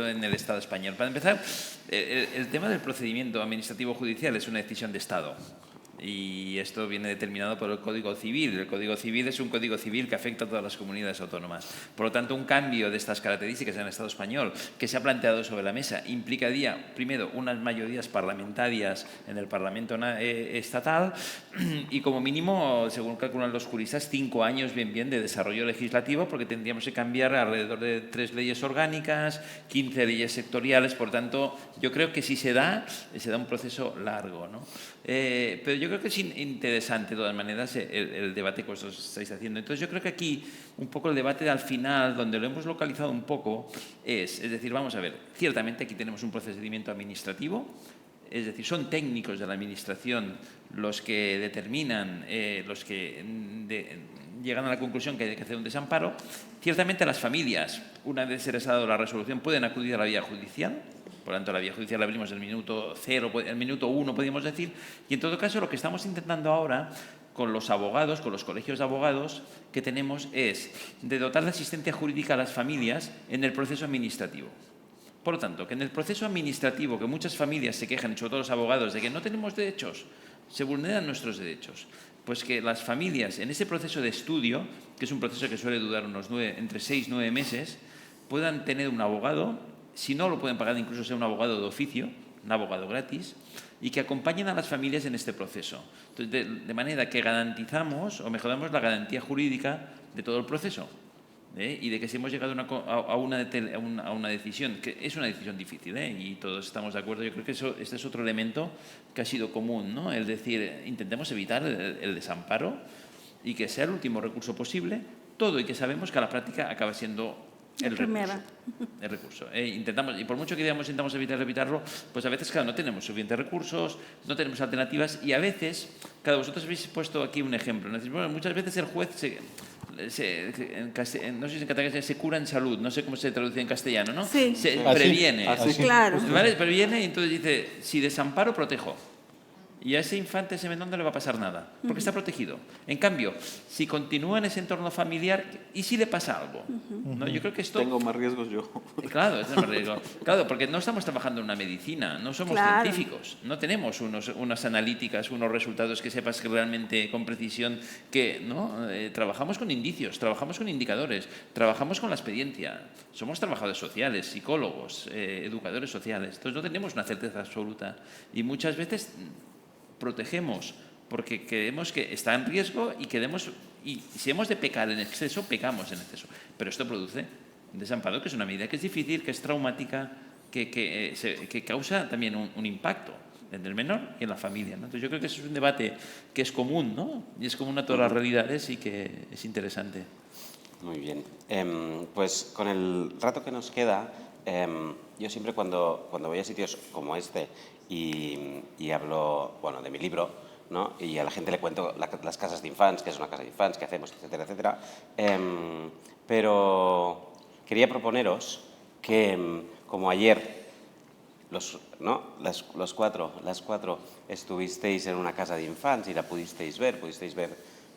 S3: en el Estado español. Para empezar, el tema del procedimiento administrativo judicial es una decisión de Estado. Y esto viene determinado por el Código Civil. El Código Civil es un Código Civil que afecta a todas las comunidades autónomas. Por lo tanto, un cambio de estas características en el Estado español que se ha planteado sobre la mesa implicaría, primero, unas mayorías parlamentarias en el Parlamento estatal y, como mínimo, según calculan los juristas, 5 años bien de desarrollo legislativo, porque tendríamos que cambiar alrededor de 3 leyes orgánicas, 15 leyes sectoriales. Por tanto, yo creo que si se da un proceso largo, ¿no? Pero yo creo que es interesante, de todas maneras, el debate que vosotros estáis haciendo. Entonces, yo creo que aquí, un poco el debate al final, donde lo hemos localizado un poco, es decir, vamos a ver, ciertamente aquí tenemos un procedimiento administrativo, es decir, son técnicos de la Administración los que determinan, los que llegan a la conclusión que hay que hacer un desamparo. Ciertamente las familias, una vez se les ha dado la resolución, pueden acudir a la vía judicial. Por lo tanto, la vía judicial la abrimos el minuto 0, el minuto 1, podríamos decir. Y en todo caso, lo que estamos intentando ahora con los abogados, con los colegios de abogados que tenemos, es de dotar de asistencia jurídica a las familias en el proceso administrativo. Por lo tanto, que en el proceso administrativo, que muchas familias se quejan, y sobre todo los abogados, de que no tenemos derechos, se vulneran nuestros derechos. Pues que las familias, en ese proceso de estudio, que es un proceso que suele durar entre 6 y 9 meses, puedan tener un abogado, si no lo pueden pagar, incluso sea un abogado de oficio, un abogado gratis, y que acompañen a las familias en este proceso. Entonces, de manera que garantizamos o mejoramos la garantía jurídica de todo el proceso. Y de que si hemos llegado a una decisión, que es una decisión difícil, y todos estamos de acuerdo, yo creo que este es otro elemento que ha sido común, ¿no? El decir, intentemos evitar el desamparo y que sea el último recurso posible, todo, y que sabemos que a la práctica acaba siendo el recurso. Intentamos, y por mucho que digamos intentamos evitarlo, pues a veces, claro, no tenemos suficientes recursos, no tenemos alternativas, y a veces, claro, vosotros habéis puesto aquí un ejemplo, ¿no? Bueno, muchas veces el juez no sé si en catalán se cura en salud, no sé cómo se traduce en castellano, ¿no?
S7: Sí.
S3: Se previene.
S7: Claro.
S3: ¿Vale? Previene, y entonces dice, si desamparo, protejo. Y a ese infante, ese menor, no le va a pasar nada, porque está protegido. En cambio, si continúa en ese entorno familiar, ¿y si le pasa algo? ¿No? Yo creo que esto...
S4: Tengo más riesgos yo.
S3: Claro, es más riesgo. Claro, porque no estamos trabajando en una medicina, no somos científicos, no tenemos unas analíticas, unos resultados que sepas que realmente con precisión que, ¿no? Trabajamos con indicios, trabajamos con indicadores, trabajamos con la experiencia. Somos trabajadores sociales, psicólogos, educadores sociales. Entonces no tenemos una certeza absoluta y muchas veces protegemos porque creemos que está en riesgo y si hemos de pecar en exceso, pecamos en exceso. Pero esto produce un desamparo, que es una medida que es difícil, que es traumática, que causa también un impacto en el menor y en la familia, ¿no? Entonces yo creo que eso es un debate que es común, ¿no? Y es común a todas las realidades y que es interesante.
S2: Muy bien. Pues con el rato que nos queda, yo siempre cuando voy a sitios como este y hablo, bueno, de mi libro, ¿no? Y a la gente le cuento las casas de infants, qué es una casa de infants, qué hacemos, etcétera, etcétera. Pero quería proponeros que, como ayer las cuatro estuvisteis en una casa de infants y la pudisteis ver,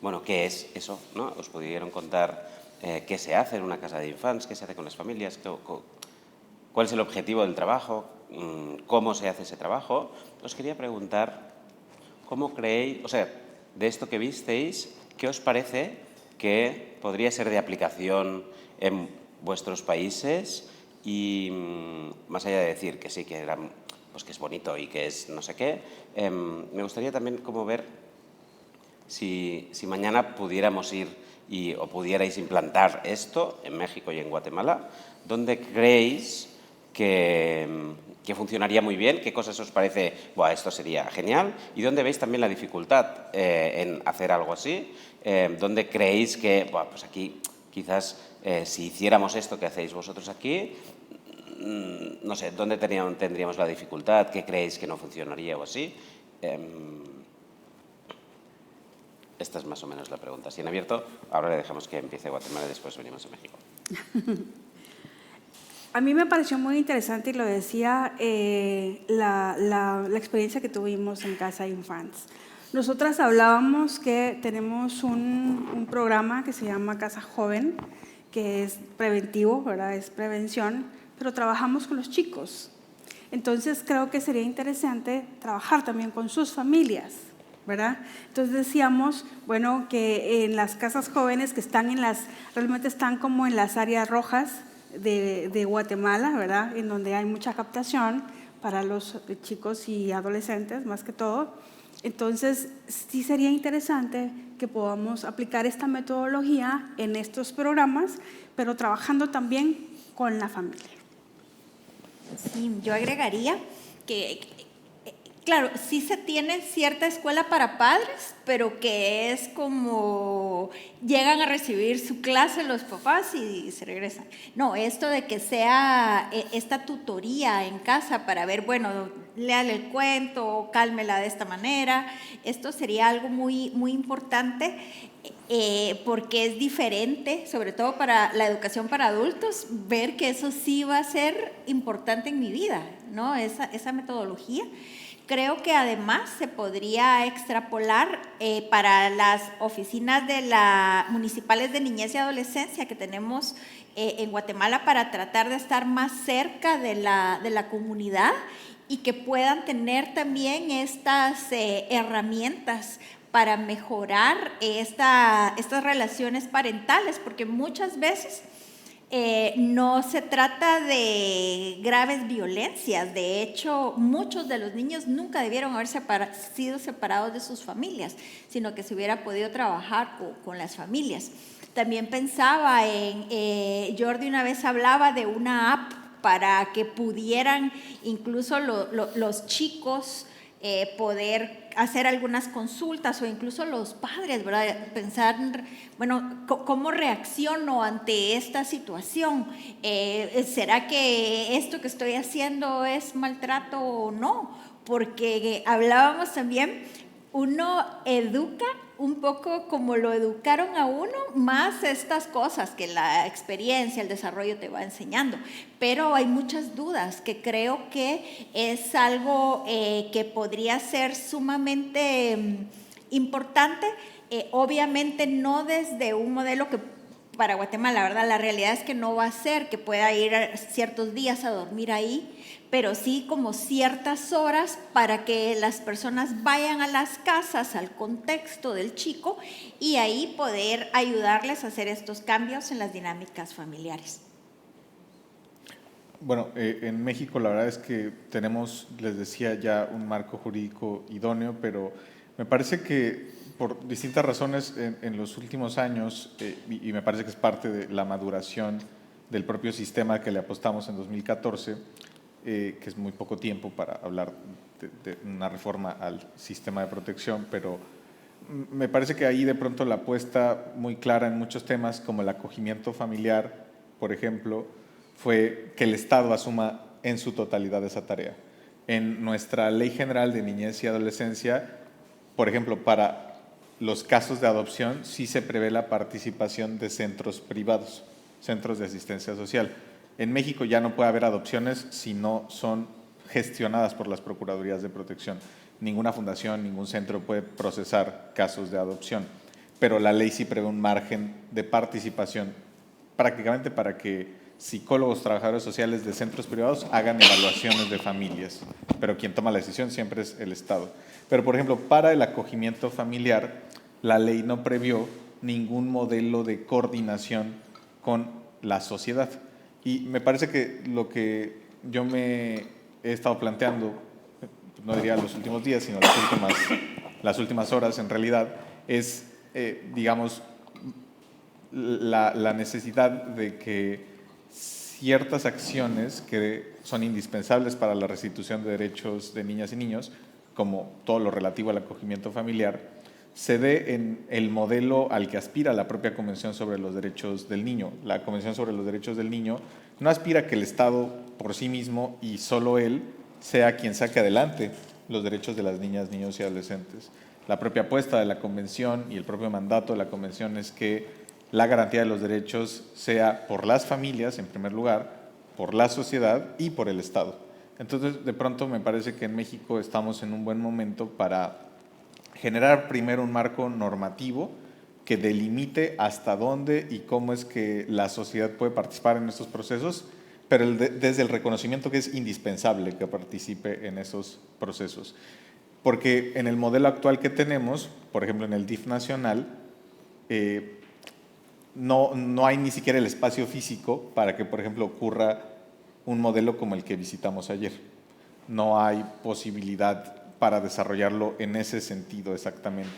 S2: bueno, qué es eso, ¿no? Os pudieron contar qué se hace en una casa de infants, qué se hace con las familias, cuál es el objetivo del trabajo, cómo se hace ese trabajo. Os quería preguntar, ¿cómo creéis, o sea, de esto que visteis, qué os parece que podría ser de aplicación en vuestros países? Y más allá de decir que sí, que pues que es bonito y que es no sé qué, me gustaría también como ver si mañana pudiéramos ir o pudierais implantar esto en México y en Guatemala, ¿dónde creéis que funcionaría muy bien? ¿Qué cosas os parece, esto sería genial? ¿Y dónde veis también la dificultad en hacer algo así? ¿Dónde creéis que, pues aquí quizás si hiciéramos esto que hacéis vosotros aquí, no sé, ¿dónde tendríamos la dificultad? ¿Qué creéis que no funcionaría o así? Esta es más o menos la pregunta. Así en abierto, ahora le dejamos que empiece Guatemala y después venimos a México.
S7: A mí me pareció muy interesante, y lo decía, la experiencia que tuvimos en Casa Infants. Nosotras hablábamos que tenemos un programa que se llama Casa Joven, que es preventivo, ¿verdad? Es prevención, pero trabajamos con los chicos. Entonces creo que sería interesante trabajar también con sus familias, ¿verdad? Entonces decíamos, bueno, que en las casas jóvenes que realmente están como en las áreas rojas de Guatemala, ¿verdad? En donde hay mucha captación para los chicos y adolescentes, más que todo. Entonces, sí sería interesante que podamos aplicar esta metodología en estos programas, pero trabajando también con la familia.
S6: Sí, yo agregaría que, claro, sí se tiene cierta escuela para padres, pero que es como llegan a recibir su clase los papás y se regresan. No, esto de que sea esta tutoría en casa para ver, bueno, léale el cuento, cálmela de esta manera, esto sería algo muy, muy importante porque es diferente, sobre todo para la educación para adultos, ver que eso sí va a ser importante en mi vida, ¿no? Esa metodología. Creo que además se podría extrapolar para las oficinas municipales de niñez y adolescencia que tenemos en Guatemala para tratar de estar más cerca de la comunidad y que puedan tener también estas herramientas para mejorar estas relaciones parentales, porque muchas veces no se trata de graves violencias. De hecho, muchos de los niños nunca debieron haber sido separados de sus familias, sino que se hubiera podido trabajar con las familias. También pensaba en, Jordi una vez hablaba de una app para que pudieran incluso los chicos poder hacer algunas consultas, o incluso los padres, ¿verdad? Pensar, bueno, ¿cómo reacciono ante esta situación? ¿Será que esto que estoy haciendo es maltrato o no? Porque hablábamos también, uno educa un poco como lo educaron a uno, más estas cosas que la experiencia, el desarrollo te va enseñando. Pero hay muchas dudas que creo que es algo que podría ser sumamente importante, obviamente no desde un modelo que para Guatemala, ¿verdad? La realidad es que no va a ser que pueda ir ciertos días a dormir ahí, pero sí como ciertas horas para que las personas vayan a las casas, al contexto del chico, y ahí poder ayudarles a hacer estos cambios en las dinámicas familiares.
S5: Bueno, en México la verdad es que tenemos, les decía ya, un marco jurídico idóneo, pero me parece que por distintas razones en los últimos años, y me parece que es parte de la maduración del propio sistema que le apostamos en 2014, que es muy poco tiempo para hablar de una reforma al sistema de protección, pero me parece que ahí de pronto la apuesta muy clara en muchos temas, como el acogimiento familiar, por ejemplo, fue que el Estado asuma en su totalidad esa tarea. En nuestra Ley General de Niñez y Adolescencia, por ejemplo, para los casos de adopción sí se prevé la participación de centros privados, centros de asistencia social. En México ya no puede haber adopciones si no son gestionadas por las Procuradurías de Protección. Ninguna fundación, ningún centro puede procesar casos de adopción, pero la ley sí prevé un margen de participación prácticamente para que psicólogos, trabajadores sociales de centros privados hagan evaluaciones de familias, pero quien toma la decisión siempre es el Estado. Pero, por ejemplo, para el acogimiento familiar, la ley no previó ningún modelo de coordinación con la sociedad. Y me parece que lo que yo me he estado planteando, no diría los últimos días, sino las últimas horas en realidad, es, digamos, la necesidad de que ciertas acciones que son indispensables para la restitución de derechos de niñas y niños, como todo lo relativo al acogimiento familiar, se dé en el modelo al que aspira la propia Convención sobre los Derechos del Niño. La Convención sobre los Derechos del Niño no aspira a que el Estado por sí mismo y solo él sea quien saque adelante los derechos de las niñas, niños y adolescentes. La propia apuesta de la Convención y el propio mandato de la Convención es que la garantía de los derechos sea por las familias, en primer lugar, por la sociedad y por el Estado. Entonces, de pronto me parece que en México estamos en un buen momento para generar primero un marco normativo que delimite hasta dónde y cómo es que la sociedad puede participar en estos procesos, pero desde el reconocimiento que es indispensable que participe en esos procesos. Porque en el modelo actual que tenemos, por ejemplo en el DIF nacional, no hay ni siquiera el espacio físico para que, por ejemplo, ocurra un modelo como el que visitamos ayer. No hay posibilidad para desarrollarlo en ese sentido exactamente.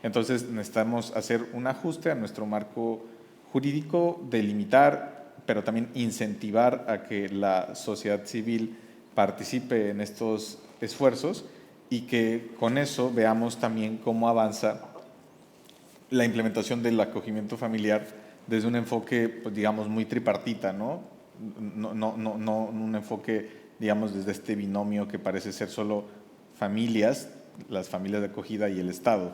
S5: Entonces necesitamos hacer un ajuste a nuestro marco jurídico, delimitar, pero también incentivar a que la sociedad civil participe en estos esfuerzos y que con eso veamos también cómo avanza la implementación del acogimiento familiar desde un enfoque, pues, digamos, muy tripartita, ¿no? No un enfoque, digamos, desde este binomio que parece ser solo familias, las familias de acogida y el Estado,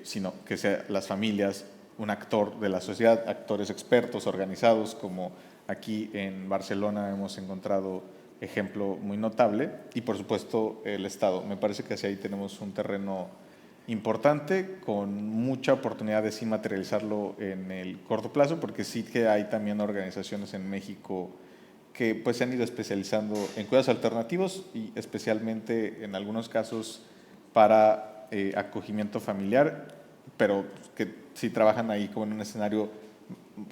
S5: sino que sean las familias un actor de la sociedad, actores expertos, organizados, como aquí en Barcelona hemos encontrado ejemplo muy notable, y por supuesto el Estado. Me parece que hacia ahí tenemos un terreno importante, con mucha oportunidad de sí materializarlo en el corto plazo, porque sí que hay también organizaciones en México que pues se han ido especializando en cuidados alternativos y especialmente en algunos casos para acogimiento familiar, pero que sí trabajan ahí como en un escenario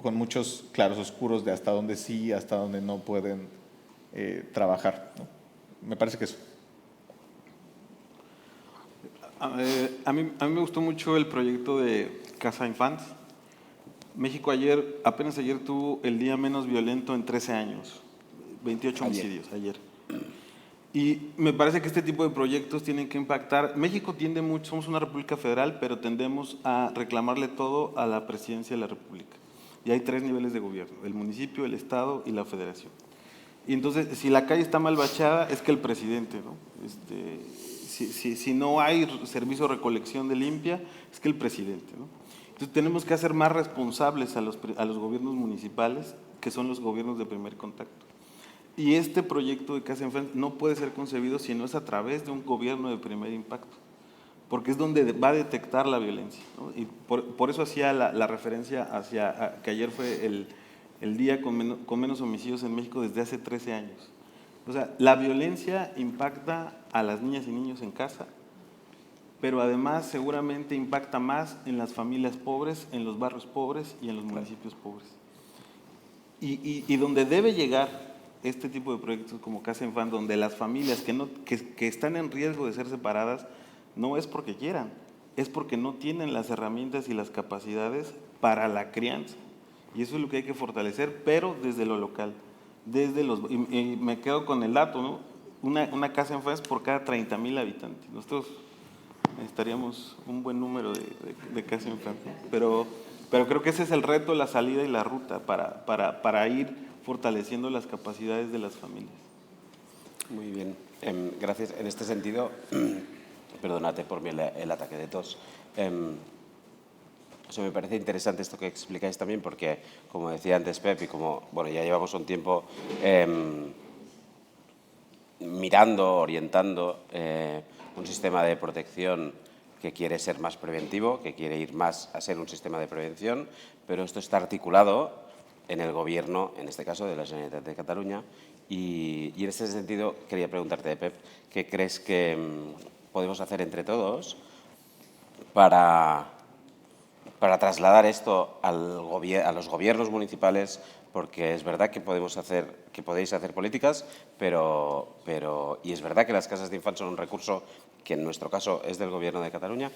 S5: con muchos claros oscuros de hasta dónde sí, hasta dónde no pueden trabajar, ¿no? Me parece que eso.
S4: A mí me gustó mucho el proyecto de Casa Infants. México apenas ayer tuvo el día menos violento en 13 años, 28 homicidios ayer. Y me parece que este tipo de proyectos tienen que impactar. México tiende mucho, somos una república federal, pero tendemos a reclamarle todo a la presidencia de la república. Y hay 3 niveles de gobierno, el municipio, el estado y la federación. Y entonces, si la calle está mal bachada, es que el presidente, ¿no? Si no hay servicio de recolección de limpia, es que el presidente, ¿no? Entonces tenemos que hacer más responsables a los gobiernos municipales, que son los gobiernos de primer contacto. Y este proyecto de Casa Infants no puede ser concebido si no es a través de un gobierno de primer impacto, porque es donde va a detectar la violencia, ¿no? Y por eso hacía la referencia hacia que ayer fue el día con menos homicidios en México desde hace 13 años. O sea, la violencia impacta a las niñas y niños en casa, pero además seguramente impacta más en las familias pobres, en los barrios pobres y en los municipios pobres. Y donde debe llegar este tipo de proyectos como Casa Infant, donde las familias que están en riesgo de ser separadas, no es porque quieran, es porque no tienen las herramientas y las capacidades para la crianza. Y eso es lo que hay que fortalecer, pero desde lo local. Y me quedo con el dato, ¿no? Una Casa Infant por cada 30,000 habitantes. Nosotros necesitaríamos un buen número de Casa Infant, ¿no? Pero creo que ese es el reto, la salida y la ruta para ir fortaleciendo las capacidades de las familias.
S2: Muy bien, gracias. En este sentido, perdónate por el ataque de tos. Me parece interesante esto que explicáis también porque, como decía antes Pep, y como ya llevamos un tiempo mirando, orientando un sistema de protección que quiere ser más preventivo, que quiere ir más a ser un sistema de prevención, pero esto está articulado en el Gobierno, en este caso de la Generalitat de Cataluña, y en este sentido quería preguntarte, Pep, ¿qué crees que podemos hacer entre todos para trasladar esto a los gobiernos municipales? Porque es verdad que podéis hacer políticas, y es verdad que las casas de infantes son un recurso que en nuestro caso es del Gobierno de Cataluña,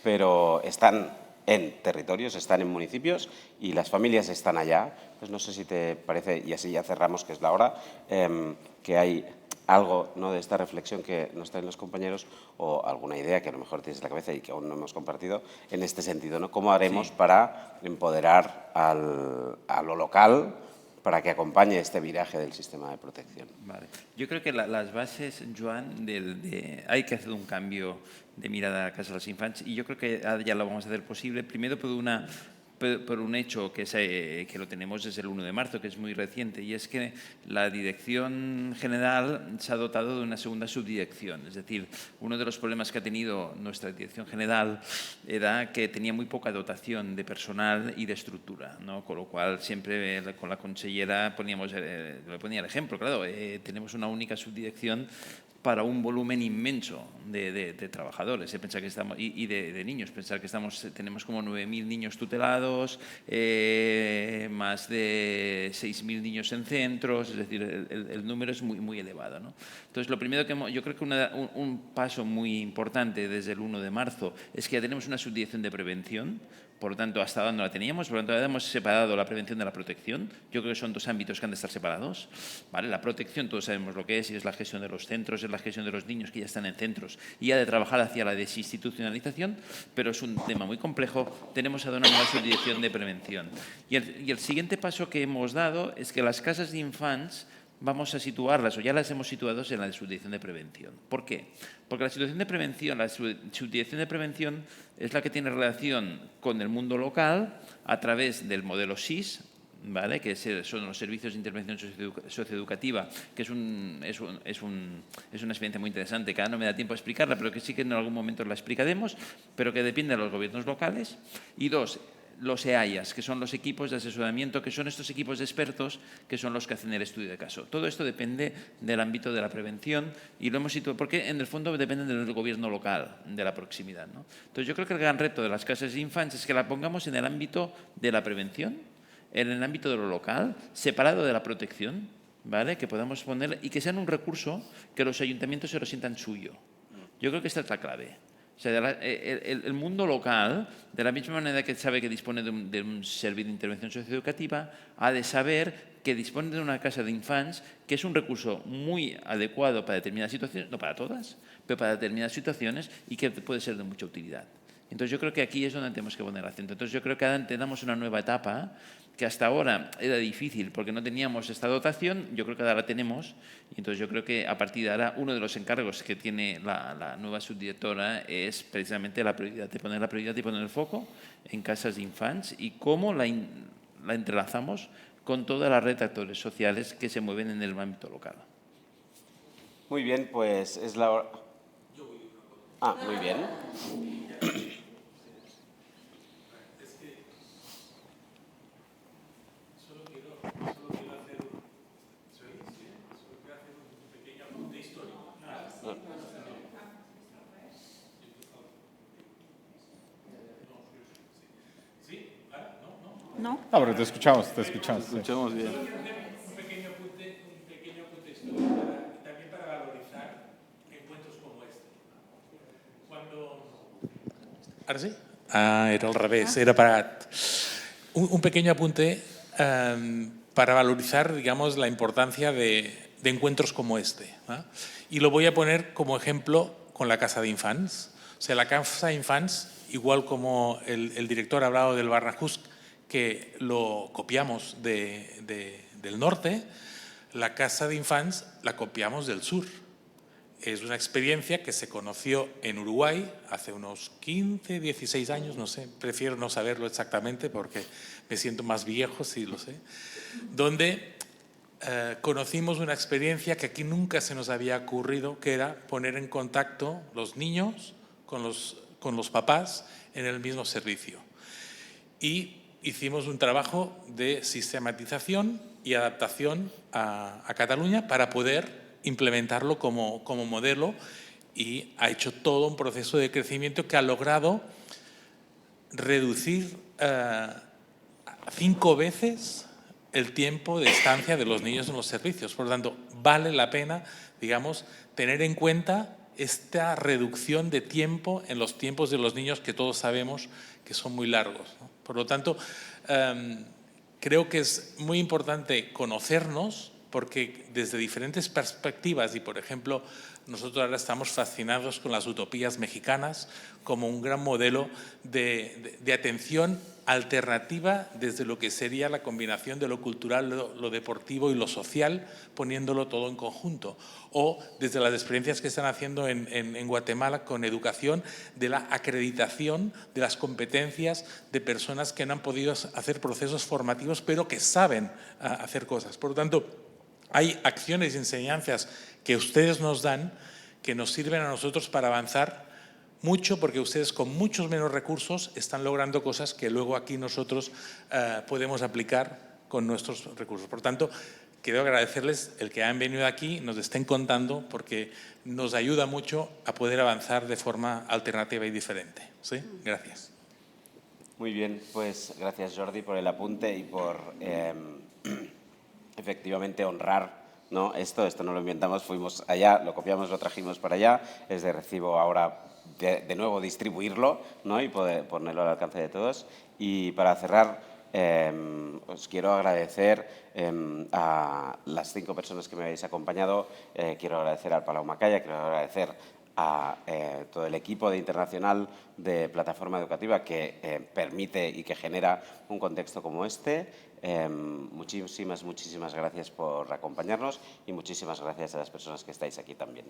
S2: pero están en territorios, están en municipios y las familias están allá. Pues no sé si te parece, y así ya cerramos, que es la hora, que hay algo, ¿no?, de esta reflexión que nos traen los compañeros o alguna idea que a lo mejor tienes en la cabeza y que aún no hemos compartido en este sentido, ¿no? ¿Cómo haremos para empoderar a lo local para que acompañe este viraje del sistema de protección?
S3: Vale. Yo creo que las bases, Joan, hay que hacer un cambio de mirada a la Casa de los Infantes y yo creo que ya lo vamos a hacer posible. Primero por un hecho que lo tenemos desde el 1 de marzo, que es muy reciente, y es que la Dirección General se ha dotado de una segunda subdirección. Es decir, uno de los problemas que ha tenido nuestra Dirección General era que tenía muy poca dotación de personal y de estructura, ¿no? Con lo cual siempre con la consellera le ponía el ejemplo. Claro, tenemos una única subdirección para un volumen inmenso de trabajadores y de niños. Pensar que tenemos como 9.000 niños tutelados, más de 6.000 niños en centros, es decir, el número es muy, muy elevado, ¿no? Entonces, lo primero yo creo que un paso muy importante desde el 1 de marzo es que ya tenemos una subdirección de prevención. Por lo tanto, hasta ahora no la teníamos, por lo tanto, hemos separado la prevención de la protección. Yo creo que son dos ámbitos que han de estar separados, ¿vale? La protección, todos sabemos lo que es, y es la gestión de los centros, es la gestión de los niños que ya están en centros, y ha de trabajar hacia la desinstitucionalización, pero es un tema muy complejo. Tenemos ahora una nueva subdirección de prevención. Y el siguiente paso que hemos dado es que las casas de infantes vamos a situarlas, o ya las hemos situado en la subdirección de prevención. ¿Por qué? Porque la subdirección de prevención es la que tiene relación con el mundo local a través del modelo SIS, ¿vale?, que son los servicios de intervención socioeducativa, que es una experiencia muy interesante, que ahora no me da tiempo a explicarla, pero que sí que en algún momento la explicaremos, pero que depende de los gobiernos locales. Y dos, los EAIAs, que son los equipos de asesoramiento, que son estos equipos de expertos que son los que hacen el estudio de caso. Todo esto depende del ámbito de la prevención y lo hemos situado, porque en el fondo depende del gobierno local, de la proximidad, ¿no? Entonces yo creo que el gran reto de las casas de infantes es que la pongamos en el ámbito de la prevención, en el ámbito de lo local, separado de la protección, ¿vale? Que podamos poner y que sean un recurso que los ayuntamientos se lo sientan suyo. Yo creo que esta es la clave. O sea, el mundo local, de la misma manera que sabe que dispone de un servicio de intervención socioeducativa, ha de saber que dispone de una casa de infants, que es un recurso muy adecuado para determinadas situaciones, no para todas, pero para determinadas situaciones y que puede ser de mucha utilidad. Entonces yo creo que aquí es donde tenemos que poner acento. Entonces yo creo que ahora tenemos una nueva etapa que hasta ahora era difícil porque no teníamos esta dotación, yo creo que ahora la tenemos, y entonces yo creo que a partir de ahora uno de los encargos que tiene la nueva subdirectora es precisamente la prioridad, de poner la prioridad y poner el foco en casas de infants y cómo la entrelazamos con toda la red de actores sociales que se mueven en el ámbito local.
S2: Muy bien, pues es la hora. Ah, muy bien.
S6: ¿No?
S5: No, pero te escuchamos, te escuchamos. sí.
S4: Escuchamos bien.
S8: Un pequeño apunte también para valorizar encuentros como este. ¿Ahora sí? Era al revés. Era para un pequeño apunte para valorizar, digamos, la importancia de encuentros como este. ¿Eh? Y lo voy a poner como ejemplo con la Casa de Infants. O sea, la Casa de Infants, igual como el director ha hablado del Barnahus, que lo copiamos del norte, la Casa de Infants la copiamos del sur. Es una experiencia que se conoció en Uruguay hace unos 15, 16 años, no sé, prefiero no saberlo exactamente porque me siento más viejo si lo sé, donde conocimos una experiencia que aquí nunca se nos había ocurrido, que era poner en contacto los niños con los papás en el mismo servicio. Y hicimos un trabajo de sistematización y adaptación a Cataluña para poder implementarlo como modelo y ha hecho todo un proceso de crecimiento que ha logrado reducir 5 veces el tiempo de estancia de los niños en los servicios. Por lo tanto, vale la pena, digamos, tener en cuenta esta reducción de tiempo en los tiempos de los niños que todos sabemos que son muy largos, ¿no? Por lo tanto, creo que es muy importante conocernos porque desde diferentes perspectivas y, por ejemplo, nosotros ahora estamos fascinados con las utopías mexicanas como un gran modelo de atención alternativa desde lo que sería la combinación de lo cultural, lo deportivo y lo social, poniéndolo todo en conjunto. O desde las experiencias que están haciendo en Guatemala con educación, de la acreditación de las competencias de personas que no han podido hacer procesos formativos, pero que saben hacer cosas. Por lo tanto, hay acciones y enseñanzas que ustedes nos dan que nos sirven a nosotros para avanzar mucho, porque ustedes con muchos menos recursos están logrando cosas que luego aquí nosotros podemos aplicar con nuestros recursos. Por tanto, quiero agradecerles el que han venido aquí, nos estén contando, porque nos ayuda mucho a poder avanzar de forma alternativa y diferente. ¿Sí? Gracias.
S2: Muy bien, pues gracias Jordi por el apunte y por efectivamente honrar, ¿no? Esto no lo inventamos, fuimos allá, lo copiamos, lo trajimos para allá, es de recibo ahora de nuevo distribuirlo, ¿no? Y poder ponerlo al alcance de todos. Y para cerrar, os quiero agradecer a las 5 personas que me habéis acompañado, quiero agradecer al Palau Macaya, quiero agradecer a todo el equipo de internacional de Plataforma Educativa que permite y que genera un contexto como este. Muchísimas gracias por acompañarnos y muchísimas gracias a las personas que estáis aquí también.